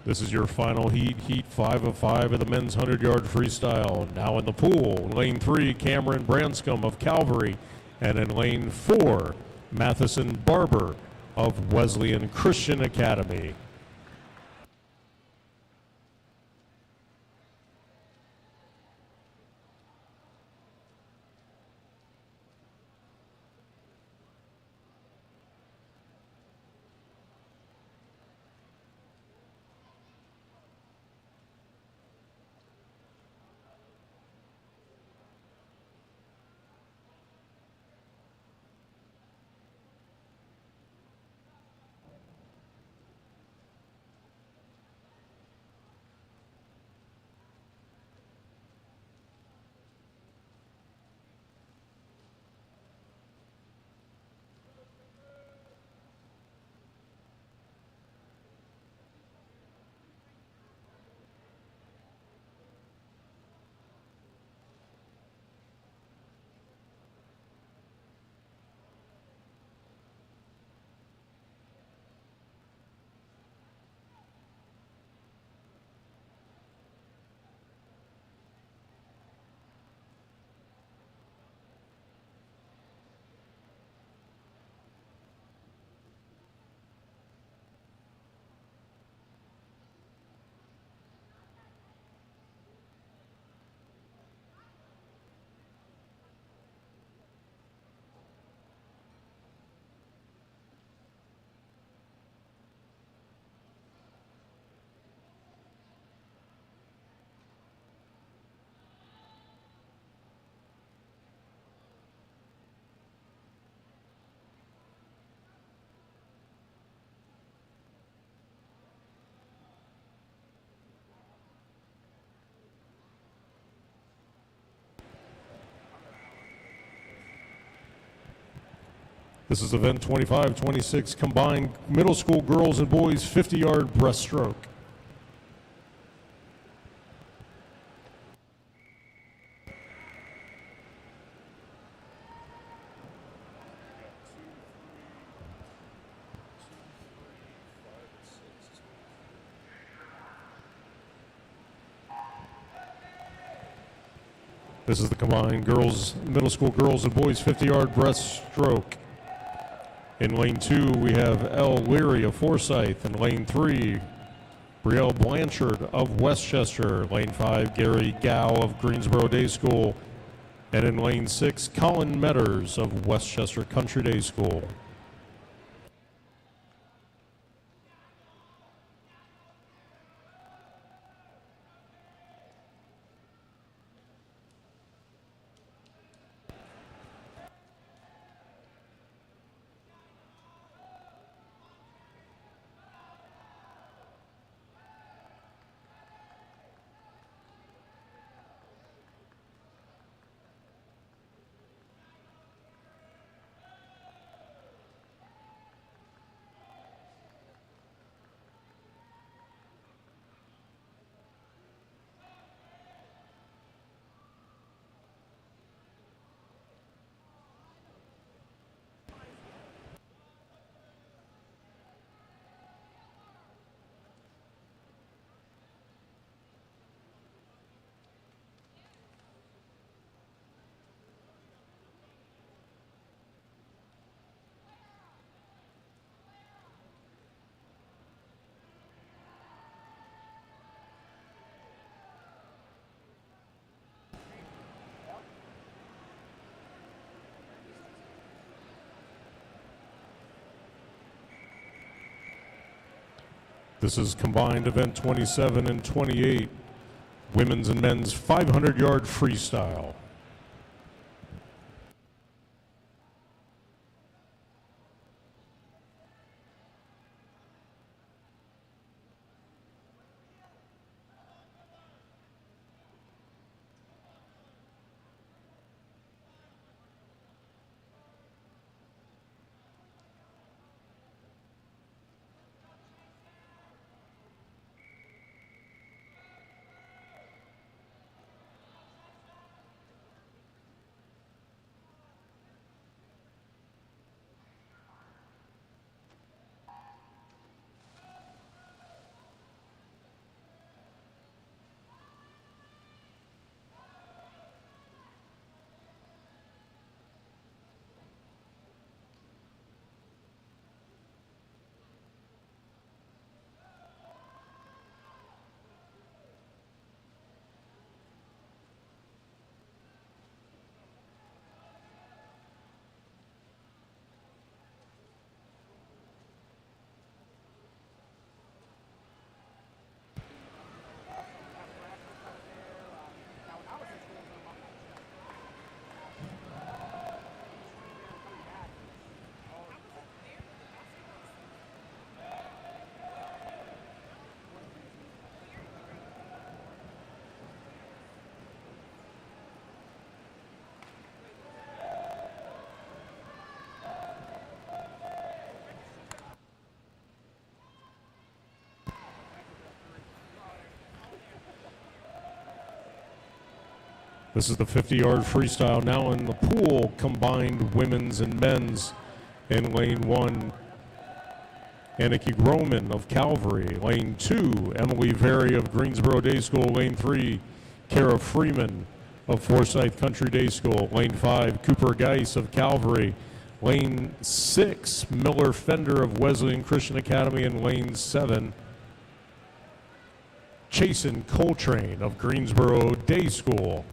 This is your final heat, Heat 5 of 5 of the men's 100-yard freestyle. Now in the pool, Lane 3, Cameron Branscombe of Calvary. And in Lane 4, Matheson Barber of Wesleyan Christian Academy. This is event 25-26 combined middle school girls and boys 50-yard breaststroke. This is the combined middle school girls and boys 50-yard breaststroke. In lane 2, we have Elle Leary of Forsyth. In lane 3, Brielle Blanchard of Westchester. Lane 5, Gary Gow of Greensboro Day School. And in lane 6, Colin Metters of Westchester Country Day School. This is combined event 27 and 28, women's and men's 500-yard freestyle. This is the 50-yard freestyle now in the pool, combined women's and men's. In lane 1, Annika Groman of Calvary. Lane 2, Emily Very of Greensboro Day School. Lane 3, Kara Freeman of Forsyth Country Day School. Lane 5, Cooper Geis of Calvary. Lane 6, Miller Fender of Wesleyan Christian Academy. And lane 7, Chasen Coltrane of Greensboro Day School.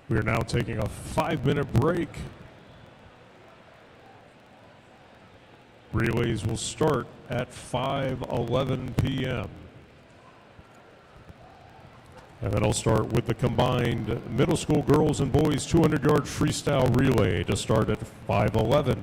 We are now taking a 5-minute break. Relays will start at 5:11 p.m. And then I'll start with the combined middle school girls and boys 200-yard freestyle relay to start at 5:11.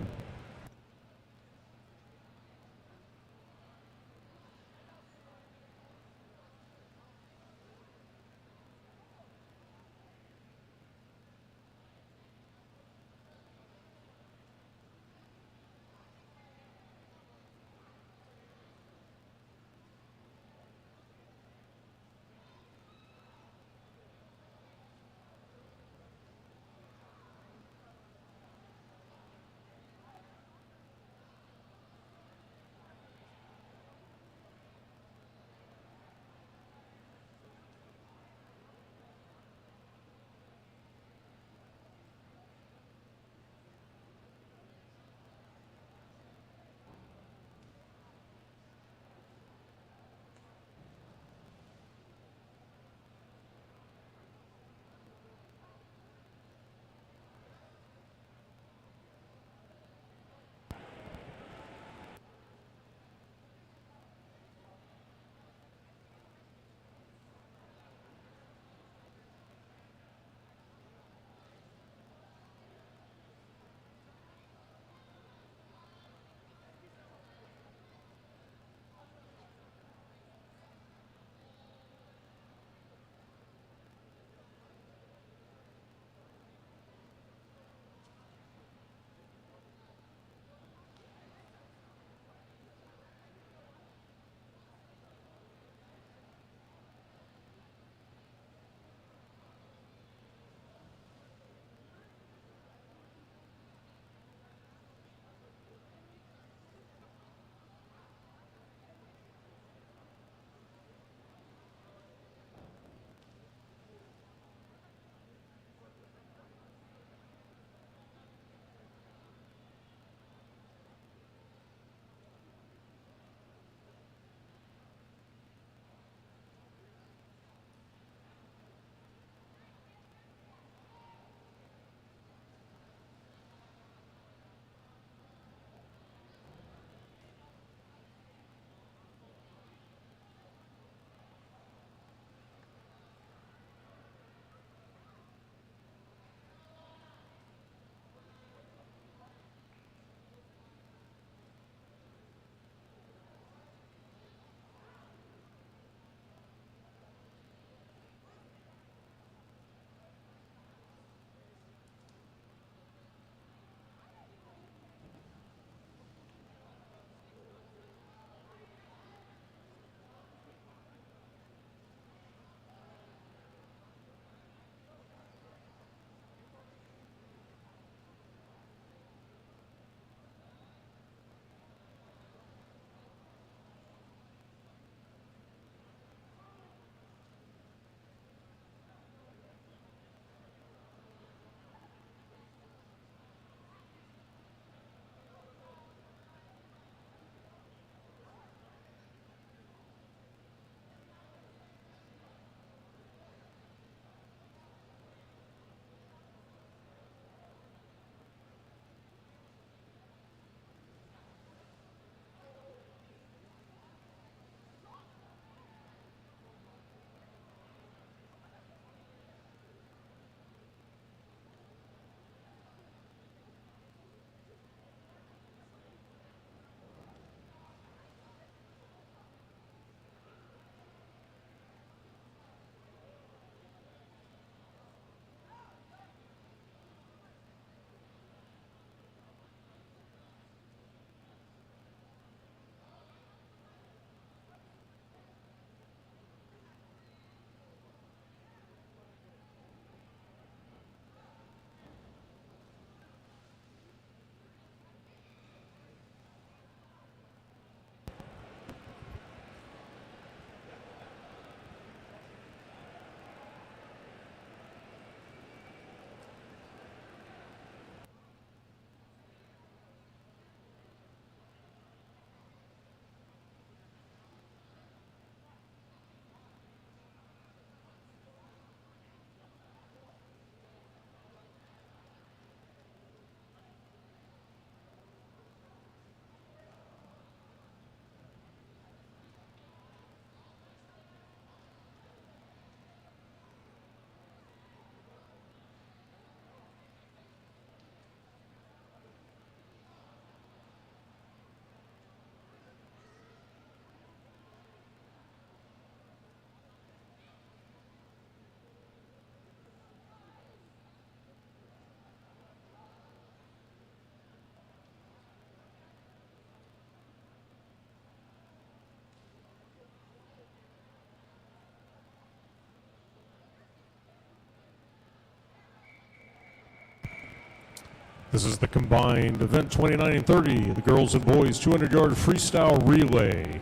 This is the combined event 29 and 30, the girls and boys 200-yard freestyle relay.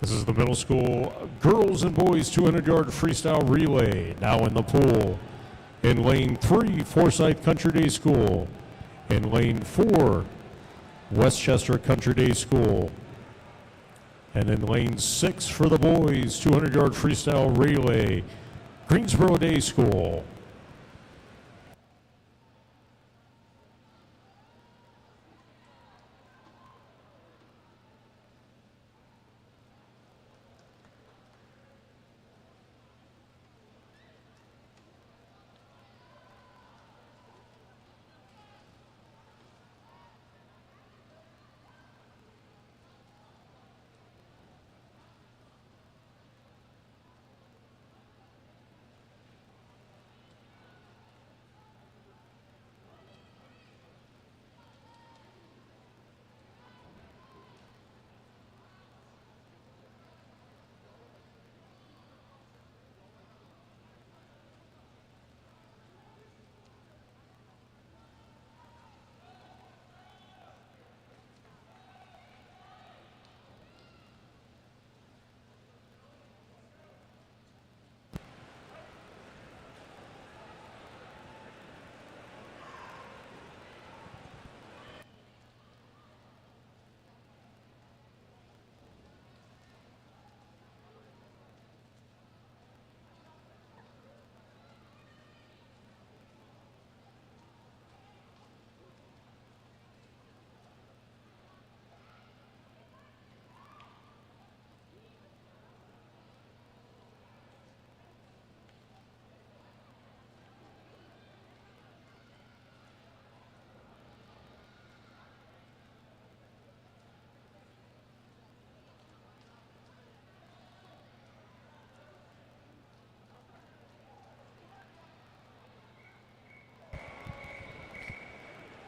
This is the middle school girls and boys 200-yard freestyle relay. Now in the pool. In lane 3, Forsyth Country Day School. In lane 4, Westchester Country Day School. And in lane 6 for the boys 200-yard freestyle relay, Greensboro Day School.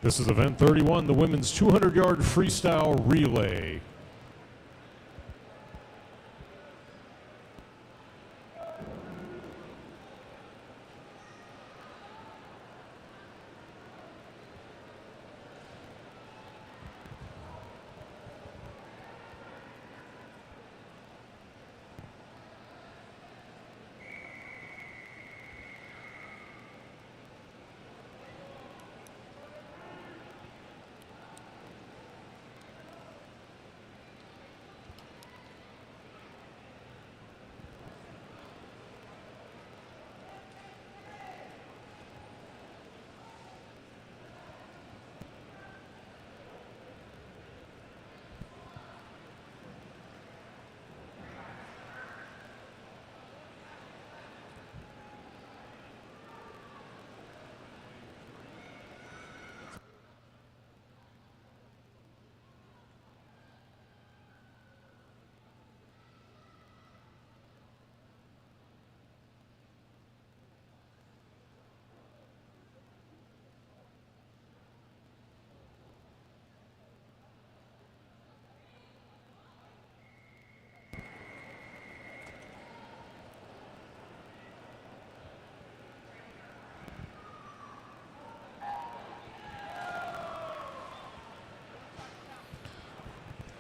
This is event 31, the women's 200-yard freestyle relay.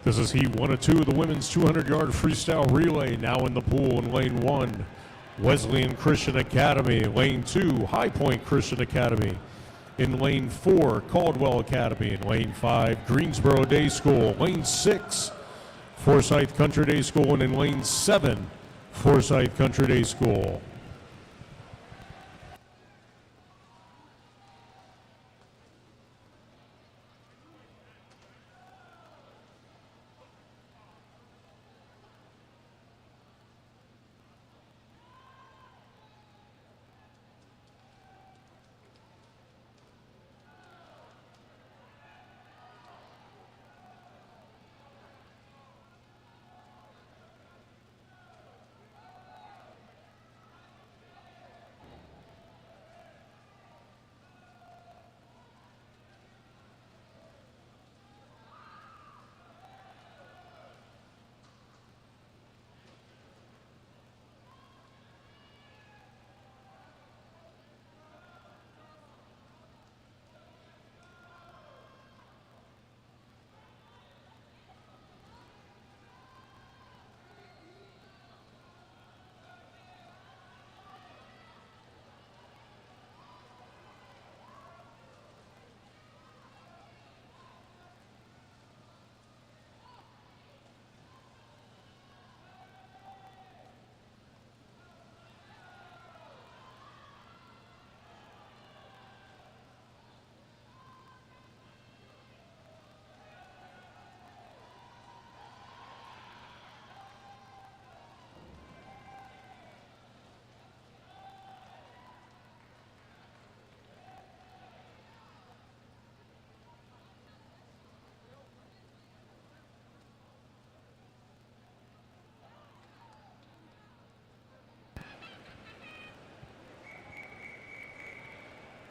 This is heat 1 of 2 of the women's 200-yard freestyle relay. Now in the pool in lane 1, Wesleyan Christian Academy. Lane 2, High Point Christian Academy. In lane 4, Caldwell Academy. In lane 5, Greensboro Day School. Lane 6, Forsyth Country Day School. And in lane 7, Forsyth Country Day School.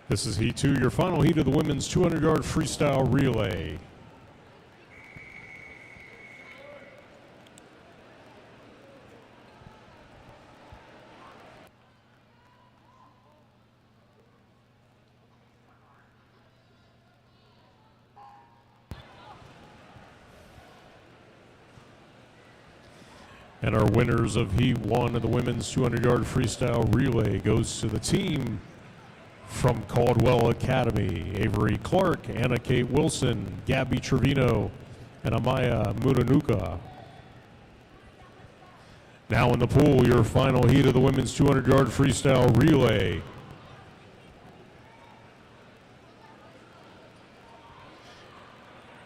This is Heat 2, your final heat of the women's 200-yard freestyle relay. And our winners of Heat 1 of the women's 200-yard freestyle relay goes to the team from Caldwell Academy: Avery Clark, Anna Kate Wilson, Gabby Trevino, and Amaya Mutanuka. Now in the pool, your final heat of the women's 200-yard freestyle relay.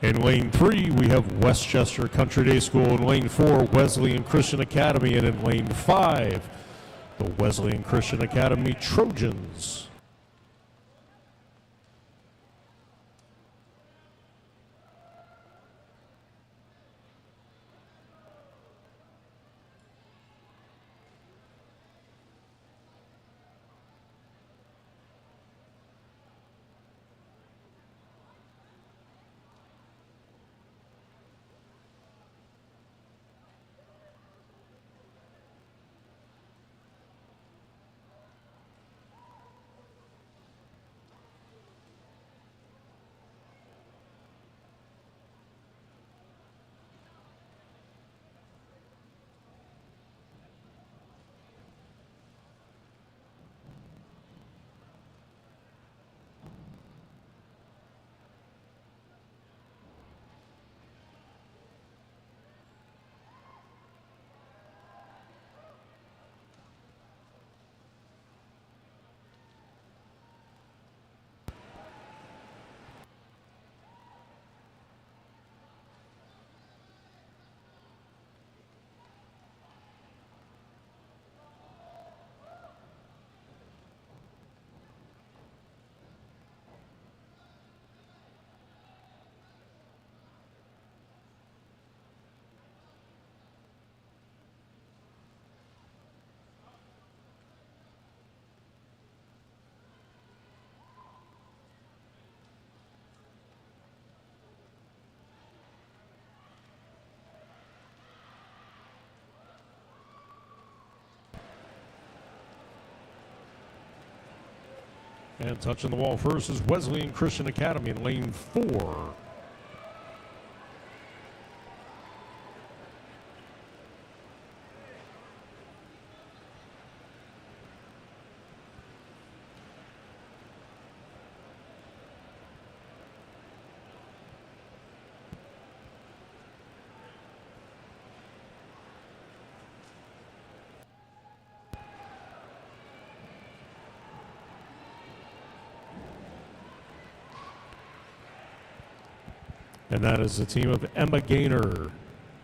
In lane 3, we have Westchester Country Day School. In lane 4, Wesleyan Christian Academy. And in lane 5, the Wesleyan Christian Academy Trojans. And touching the wall first is Wesleyan Christian Academy in lane 4. And that is the team of Emma Gaynor,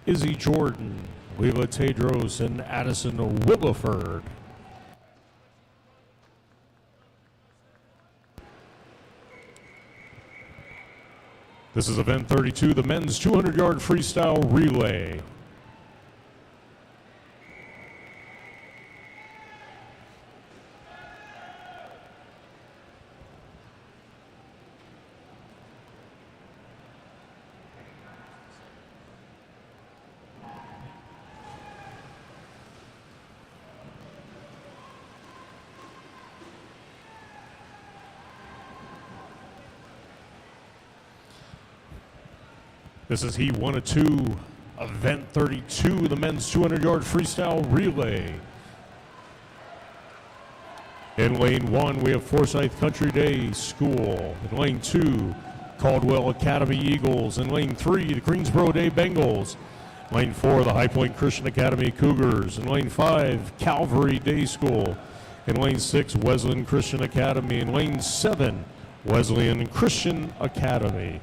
Izzy Jordan, Leila Tedros, and Addison Williford. This is event 32, the men's 200-yard freestyle relay. This is Heat 1 of 2, event 32, the men's 200-yard freestyle relay. In lane 1, we have Forsyth Country Day School. In lane 2, Caldwell Academy Eagles. In lane 3, the Greensboro Day Bengals. Lane 4, the High Point Christian Academy Cougars. In lane 5, Calvary Day School. In lane 6, Wesleyan Christian Academy. In lane 7, Wesleyan Christian Academy.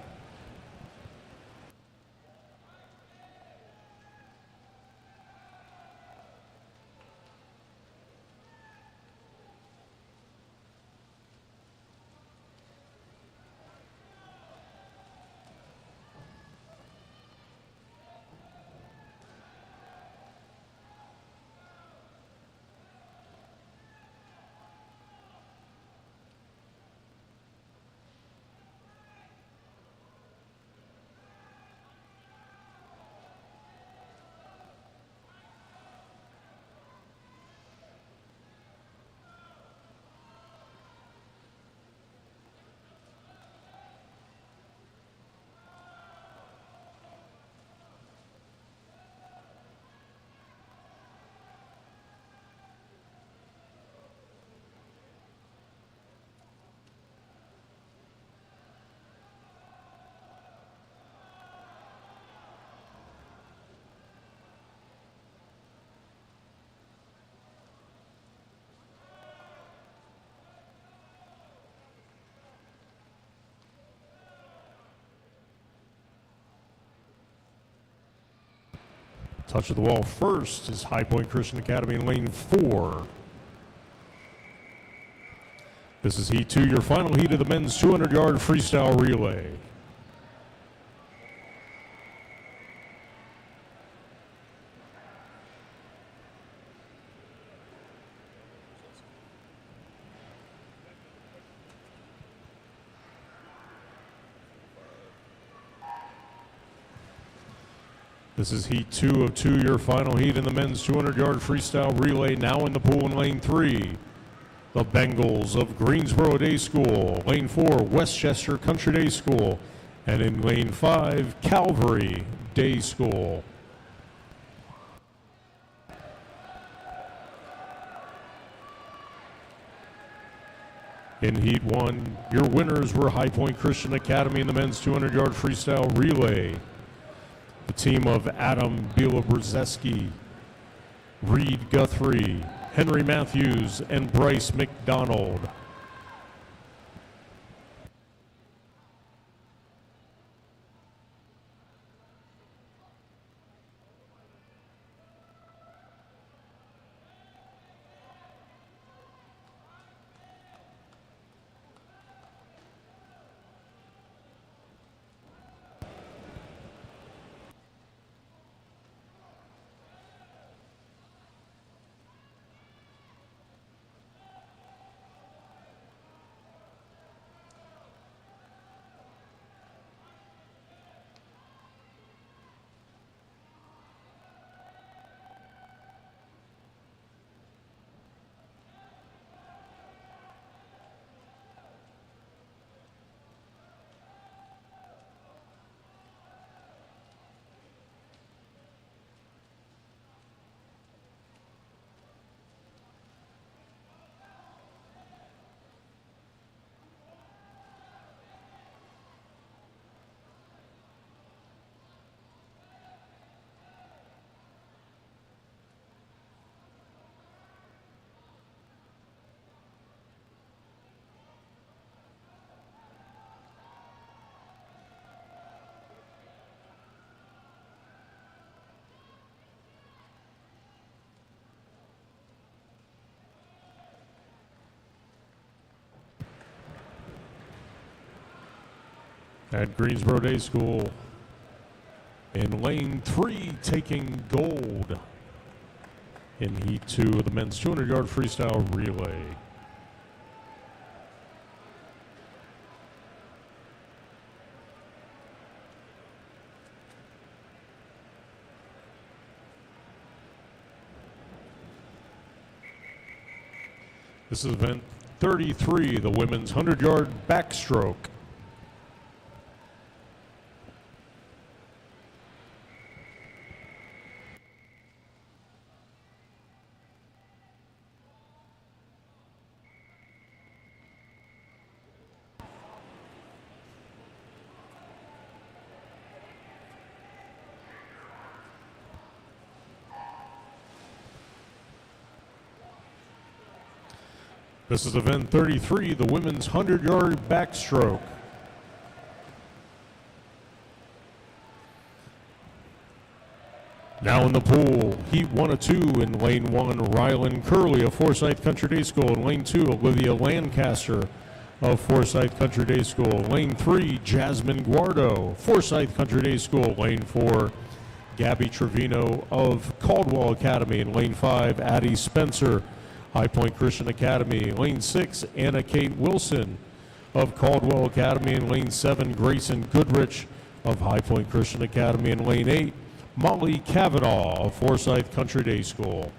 Touch of the wall first is High Point Christian Academy in lane 4. This is heat 2, your final heat of the men's 200-yard freestyle relay. This is heat 2 of 2, your final heat in the men's 200-yard freestyle relay. Now in the pool in lane 3, the Bengals of Greensboro Day School. Lane 4, Westchester Country Day School. And in lane 5, Calvary Day School. In heat 1, your winners were High Point Christian Academy in the men's 200-yard freestyle relay. The team of Adam Bilobrzeski, Reed Guthrie, Henry Matthews, and Bryce McDonald. At Greensboro Day School, in lane 3, taking gold in heat 2 of the men's 200-yard freestyle relay. This is event 33, the women's 100-yard backstroke. This is event 33, the women's 100-yard backstroke. Now in the pool, heat 1 of 2 in lane 1, Rylan Curley of Forsyth Country Day School. In lane 2, Olivia Lancaster of Forsyth Country Day School. Lane 3, Jasmine Guardo, Forsyth Country Day School. Lane 4, Gabby Trevino of Caldwell Academy. In lane 5, Addie Spencer, High Point Christian Academy. Lane 6, Anna Kate Wilson of Caldwell Academy. In lane 7, Grayson Goodrich of High Point Christian Academy. In lane 8, Molly Cavanaugh of Forsyth Country Day School.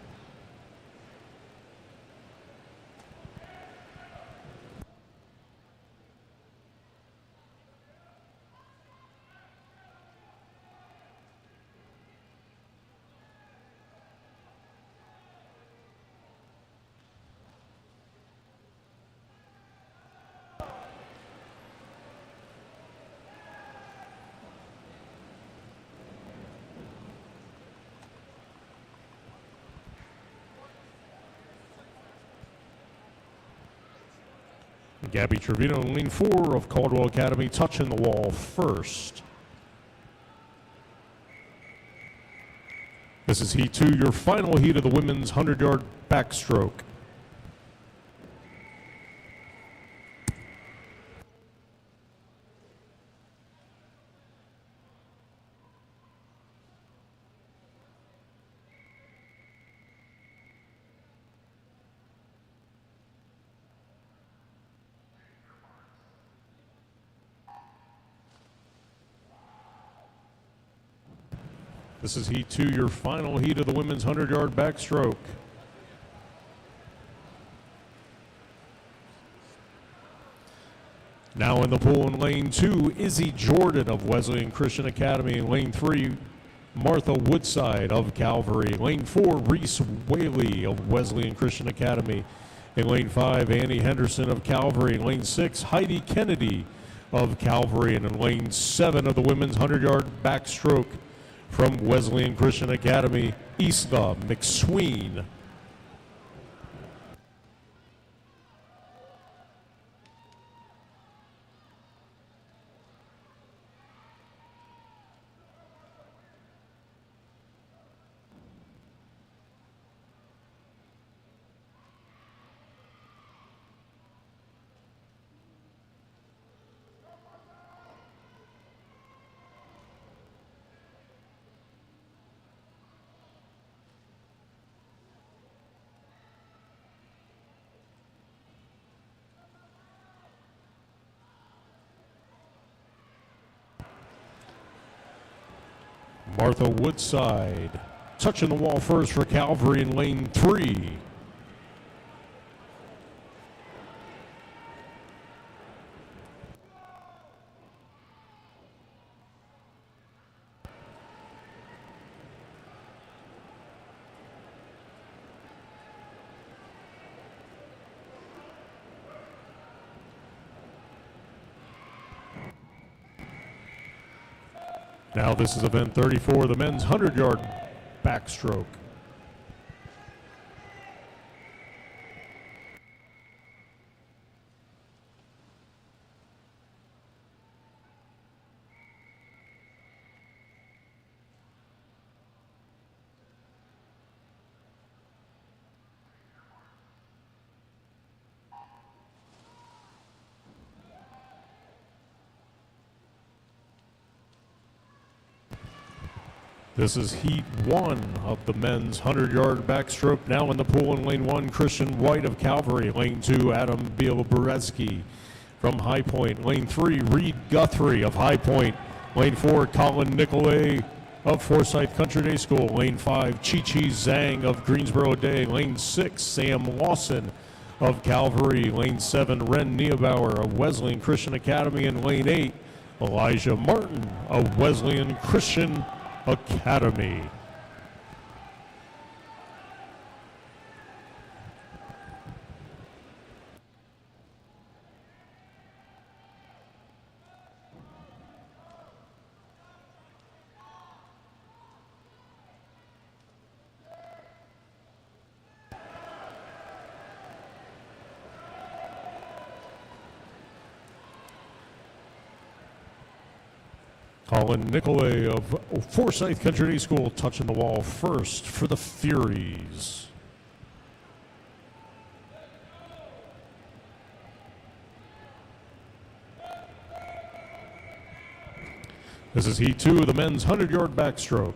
Gabby Trevino in lane 4 of Caldwell Academy, touching the wall first. This is heat 2, your final heat of the women's 100-yard backstroke. This is heat 2, your final heat of the women's 100-yard backstroke. Now in the pool in lane 2, Izzy Jordan of Wesleyan Christian Academy. In lane 3, Martha Woodside of Calvary. Lane 4, Reese Whaley of Wesleyan Christian Academy. In lane 5, Annie Henderson of Calvary. In lane 6, Heidi Kennedy of Calvary. And in lane 7 of the women's 100-yard backstroke, from Wesleyan Christian Academy, Isla McSween. Martha Woodside touching the wall first for Calvary in lane 3. Now this is event 34, the men's 100-yard backstroke. This is heat 1 of the men's 100-yard backstroke. Now in the pool in lane 1, Christian White of Calvary. Lane 2, Adam Bielboretsky from High Point. Lane 3, Reed Guthrie of High Point. Lane 4, Colin Nicolay of Forsyth Country Day School. Lane 5, Chi-Chi Zhang of Greensboro Day. Lane 6, Sam Lawson of Calvary. Lane 7, Ren Neubauer of Wesleyan Christian Academy. And lane 8, Elijah Martin of Wesleyan Christian Academy. Colin Nicolay of Forsyth Country Day School touching the wall first for the Furies. This is heat 2 of the men's 100-yard backstroke.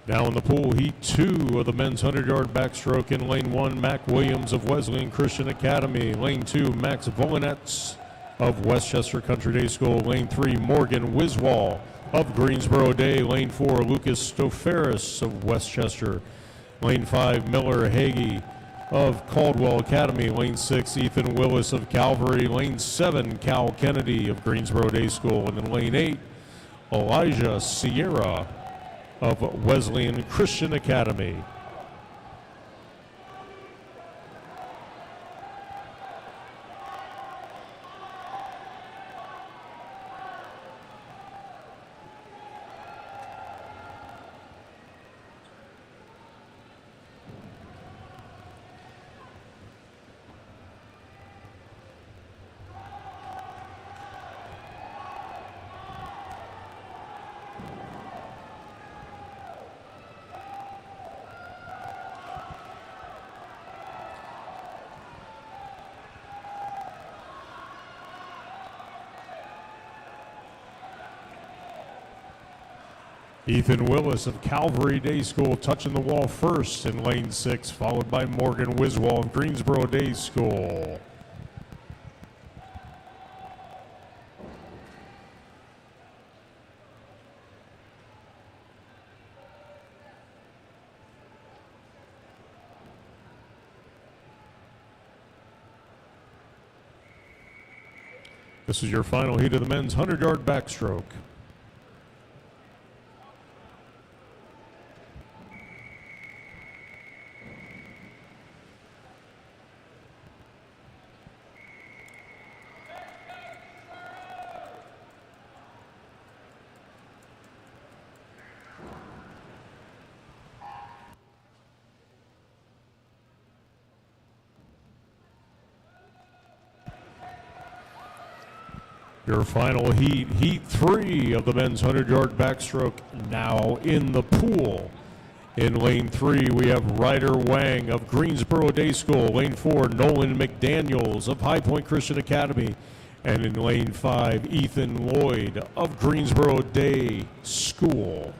Now in the pool, heat 2 of the men's 100-yard backstroke. In lane 1, Mac Williams of Wesleyan Christian Academy. Lane 2, Max Volinets of Westchester Country Day School. Lane 3, Morgan Wiswall of Greensboro Day. Lane 4, Lucas Stofaris of Westchester. Lane 5, Miller Hagee of Caldwell Academy. Lane 6, Ethan Willis of Calvary. Lane 7, Cal Kennedy of Greensboro Day School. And in lane 8, Elijah Sierra of Wesleyan Christian Academy. Ethan Willis of Calvary Day School touching the wall first in lane 6, followed by Morgan Wiswall of Greensboro Day School. This is your final heat of the men's 100-yard backstroke. Your final heat, heat 3 of the men's 100-yard backstroke, now in the pool. In lane 3, we have Ryder Wang of Greensboro Day School. Lane 4, Nolan McDaniels of High Point Christian Academy. And in lane 5, Ethan Lloyd of Greensboro Day School.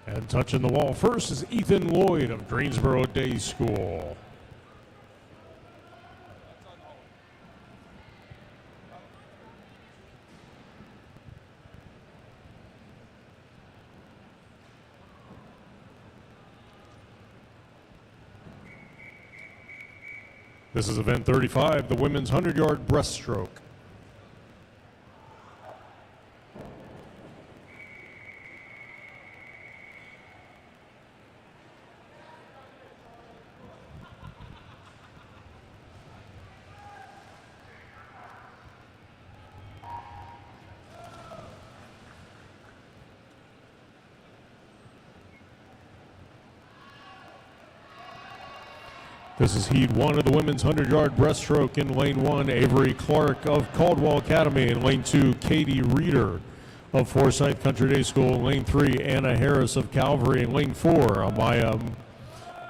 And touching the wall first is Ethan Lloyd of Greensboro Day School. This is event 35, the women's 100-yard breaststroke. This is heat 1 of the women's 100-yard breaststroke. In lane 1, Avery Clark of Caldwell Academy. In lane 2, Katie Reeder of Forsyth Country Day School. In lane 3, Anna Harris of Calvary. In lane 4, Amaya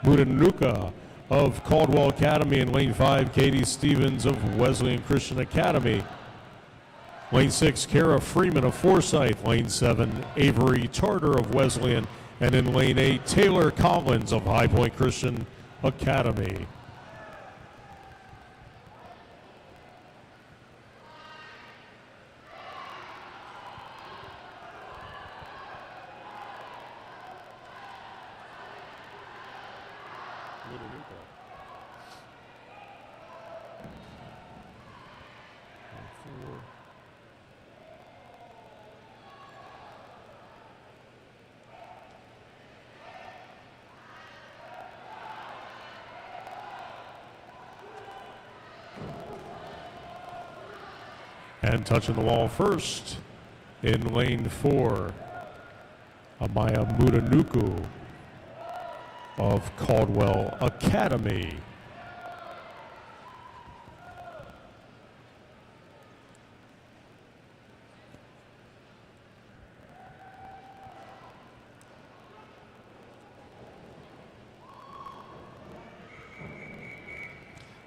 Mudanuka of Caldwell Academy. In lane 5, Katie Stevens of Wesleyan Christian Academy. Lane 6, Kara Freeman of Forsyth. Lane 7, Avery Tarter of Wesleyan. And in lane 8, Taylor Collins of High Point Christian Academy. And touching the wall first in lane 4, Amaya Mudanuku of Caldwell Academy.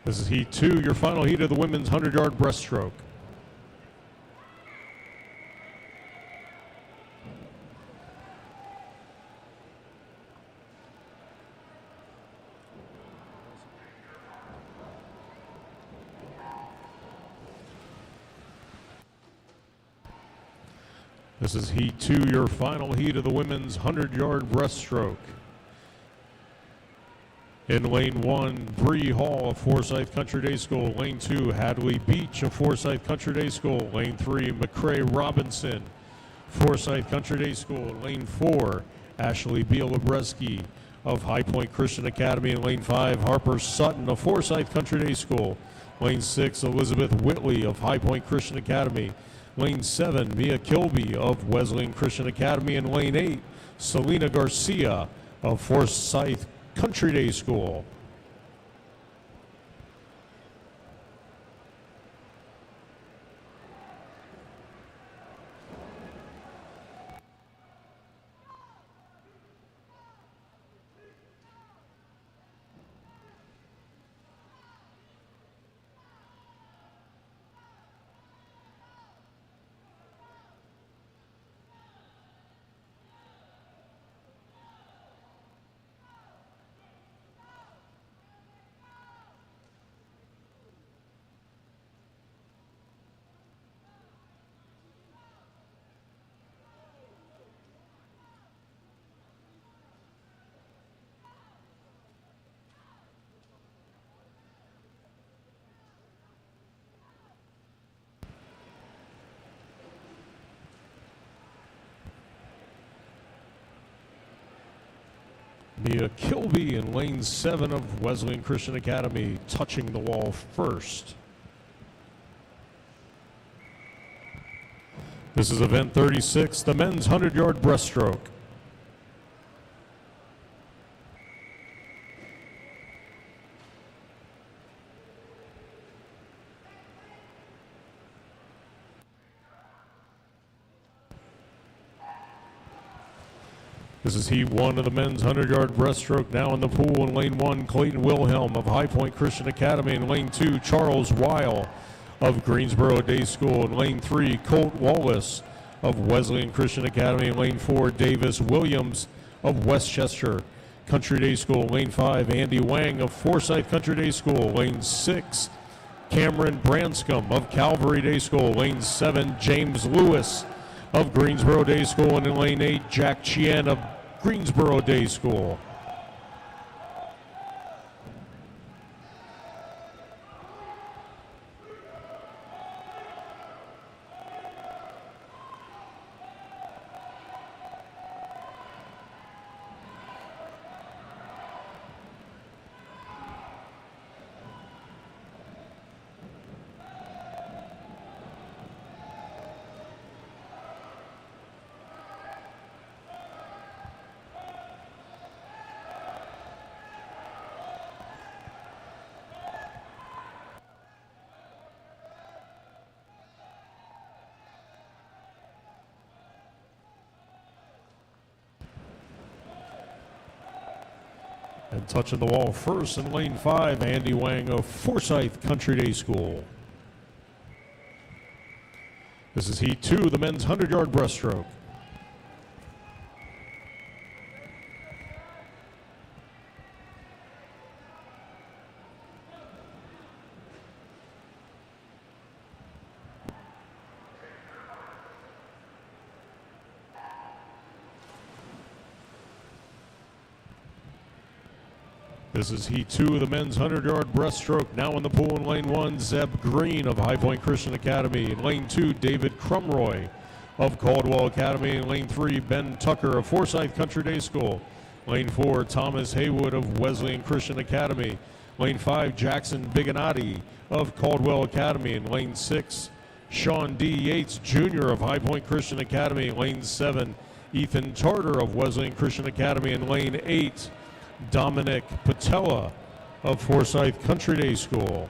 This is heat 2, your final heat of the women's 100-yard breaststroke. This is Heat 2, your final heat of the women's 100-yard breaststroke. In lane 1, Bree Hall of Forsyth Country Day School. Lane 2, Hadley Beach of Forsyth Country Day School. Lane 3, McCrae Robinson, Forsyth Country Day School. Lane 4, Ashley Bielobreski of High Point Christian Academy. In lane 5, Harper Sutton of Forsyth Country Day School. Lane 6, Elizabeth Whitley of High Point Christian Academy. Lane 7, Mia Kilby of Wesleyan Christian Academy. In lane 8, Selena Garcia of Forsyth Country Day School. Mia Kilby in lane 7 of Wesleyan Christian Academy, touching the wall first. This is event 36, the men's 100-yard breaststroke. This is Heat 1 of the men's 100-yard breaststroke. Now in the pool in lane 1, Clayton Wilhelm of High Point Christian Academy. In lane 2, Charles Weil of Greensboro Day School. In lane 3, Colt Wallace of Wesleyan Christian Academy. In lane 4, Davis Williams of Westchester Country Day School. Lane 5, Andy Wang of Forsyth Country Day School. Lane 6, Cameron Branscombe of Calvary Day School. Lane 7, James Lewis of Greensboro Day School. And in lane 8, Jack Chien of Greensboro Day School. And touching the wall first in lane 5, Andy Wang of Forsyth Country Day School. This is Heat 2, the men's 100-yard breaststroke. This is Heat 2 of the men's 100-yard breaststroke. Now in the pool in lane 1, Zeb Green of High Point Christian Academy. In lane 2, David Crumroy of Caldwell Academy. In lane 3, Ben Tucker of Forsyth Country Day School. Lane 4, Thomas Haywood of Wesleyan Christian Academy. Lane 5, Jackson Biganati of Caldwell Academy. In lane 6, Sean D. Yates Jr. of High Point Christian Academy. Lane 7, Ethan Tarter of Wesleyan Christian Academy. In lane 8, Dominic Patella of Forsyth Country Day School.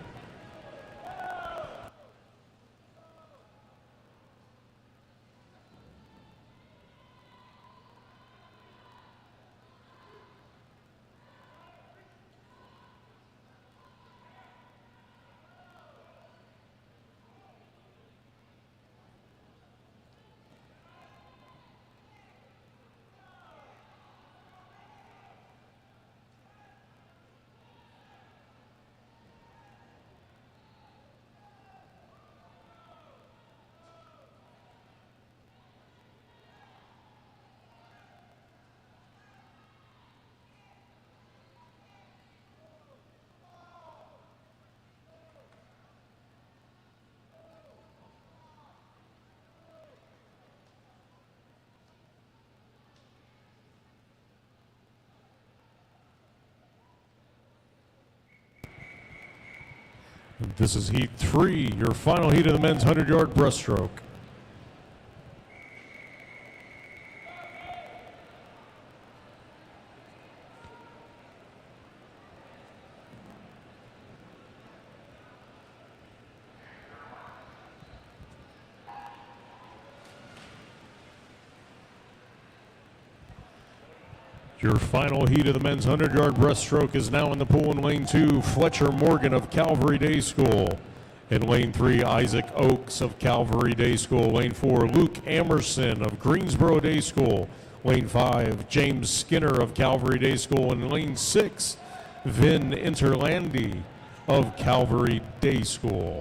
This is heat 3, your final heat of the men's 100-yard breaststroke. Your final heat of the men's 100-yard breaststroke is now in the pool in lane 2, Fletcher Morgan of Calvary Day School. In lane 3, Isaac Oakes of Calvary Day School. Lane 4, Luke Amerson of Greensboro Day School. Lane 5, James Skinner of Calvary Day School. And lane 6, Vin Interlandi of Calvary Day School.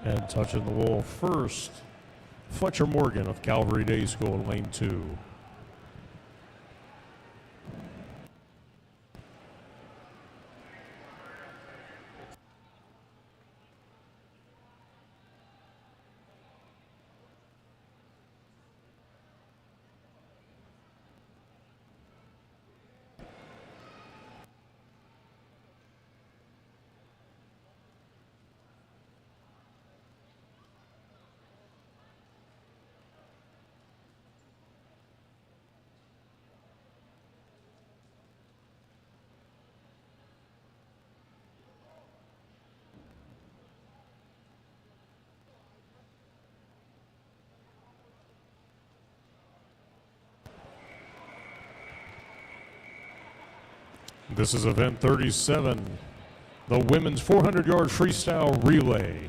And touching the wall first, Fletcher Morgan of Calvary Day School in lane 2. This is event 37, the women's 400-yard freestyle relay.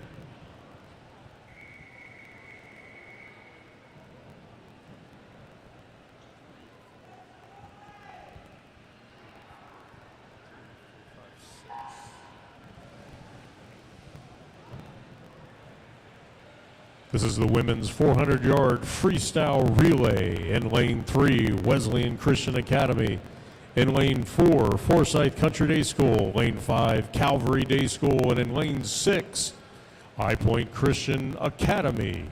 This is the women's 400-yard freestyle relay. In lane 3, Wesleyan Christian Academy. In lane 4, Forsyth Country Day School. Lane 5, Calvary Day School. And in lane 6, High Point Christian Academy.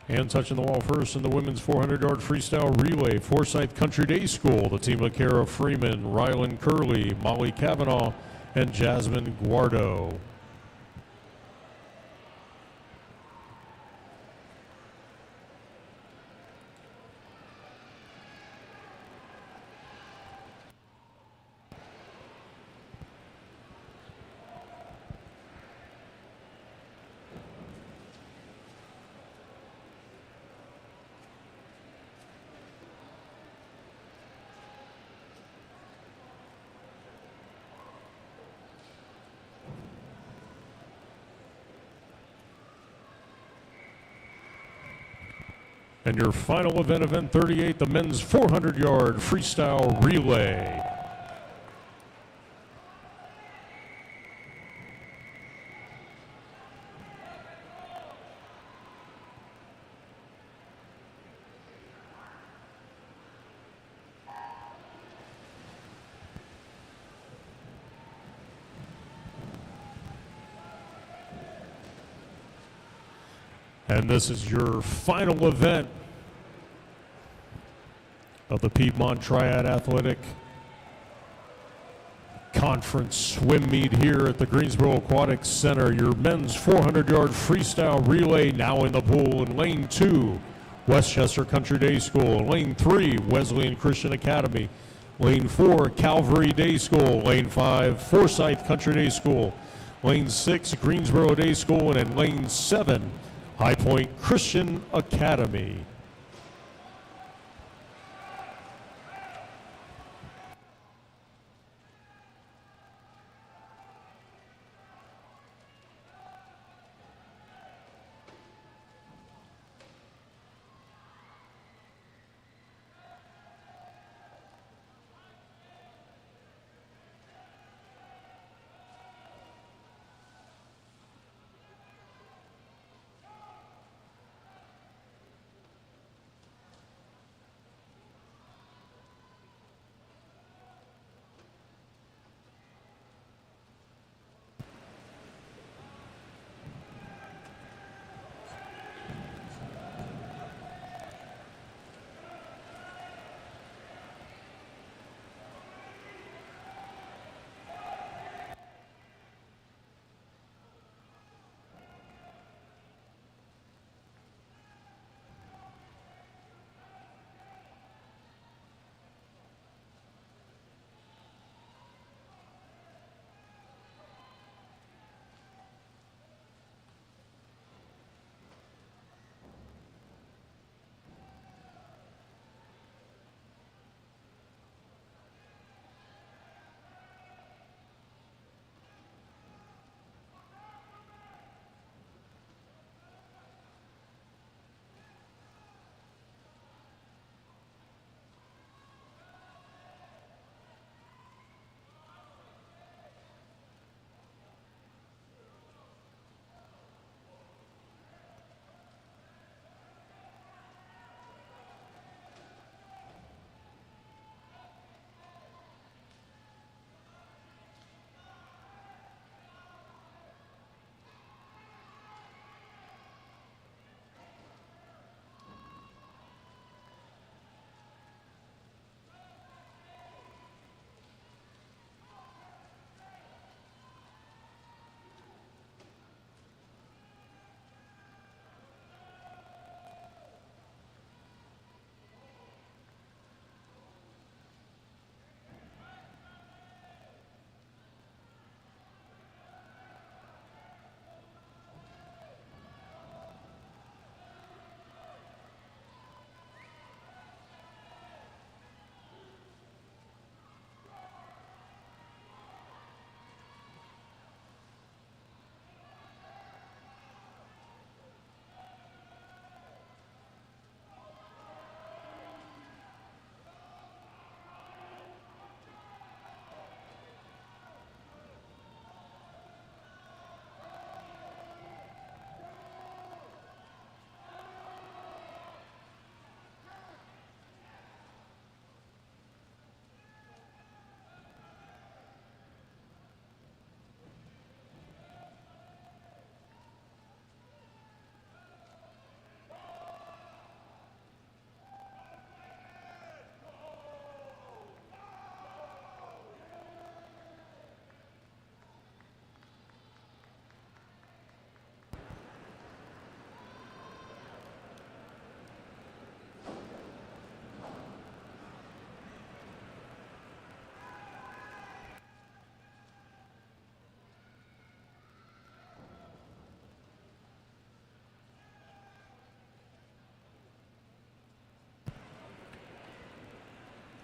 And touching the wall first in the women's 400-yard freestyle relay, Forsyth Country Day School, the team of Kara Freeman, Rylan Curley, Molly Kavanaugh, and Jasmine Guardo. And your final event, event 38, the men's 400-yard freestyle relay. And this is your final event of the Piedmont Triad Athletic Conference swim meet here at the Greensboro Aquatic Center. Your men's 400-yard freestyle relay now in the pool in lane 2, Westchester Country Day School. Lane 3, Wesleyan Christian Academy. Lane 4, Calvary Day School. Lane 5, Forsyth Country Day School. Lane 6, Greensboro Day School. And in lane 7, High Point Christian Academy.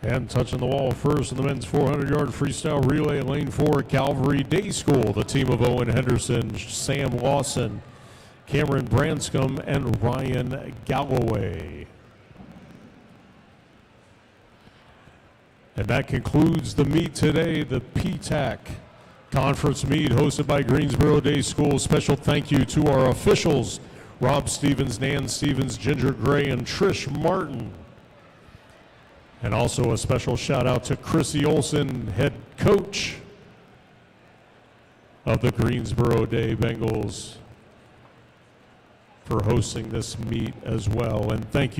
And touching the wall first in the men's 400-yard freestyle relay, lane 4, Calvary Day School. The team of Owen Henderson, Sam Lawson, Cameron Branscombe, and Ryan Galloway. And that concludes the meet today, the PTAC Conference Meet hosted by Greensboro Day School. Special thank you to our officials, Rob Stevens, Nan Stevens, Ginger Gray, and Trish Martin. And also a special shout out to Chrissy Olson, head coach of the Greensboro Day Bengals, for hosting this meet as well. And thank you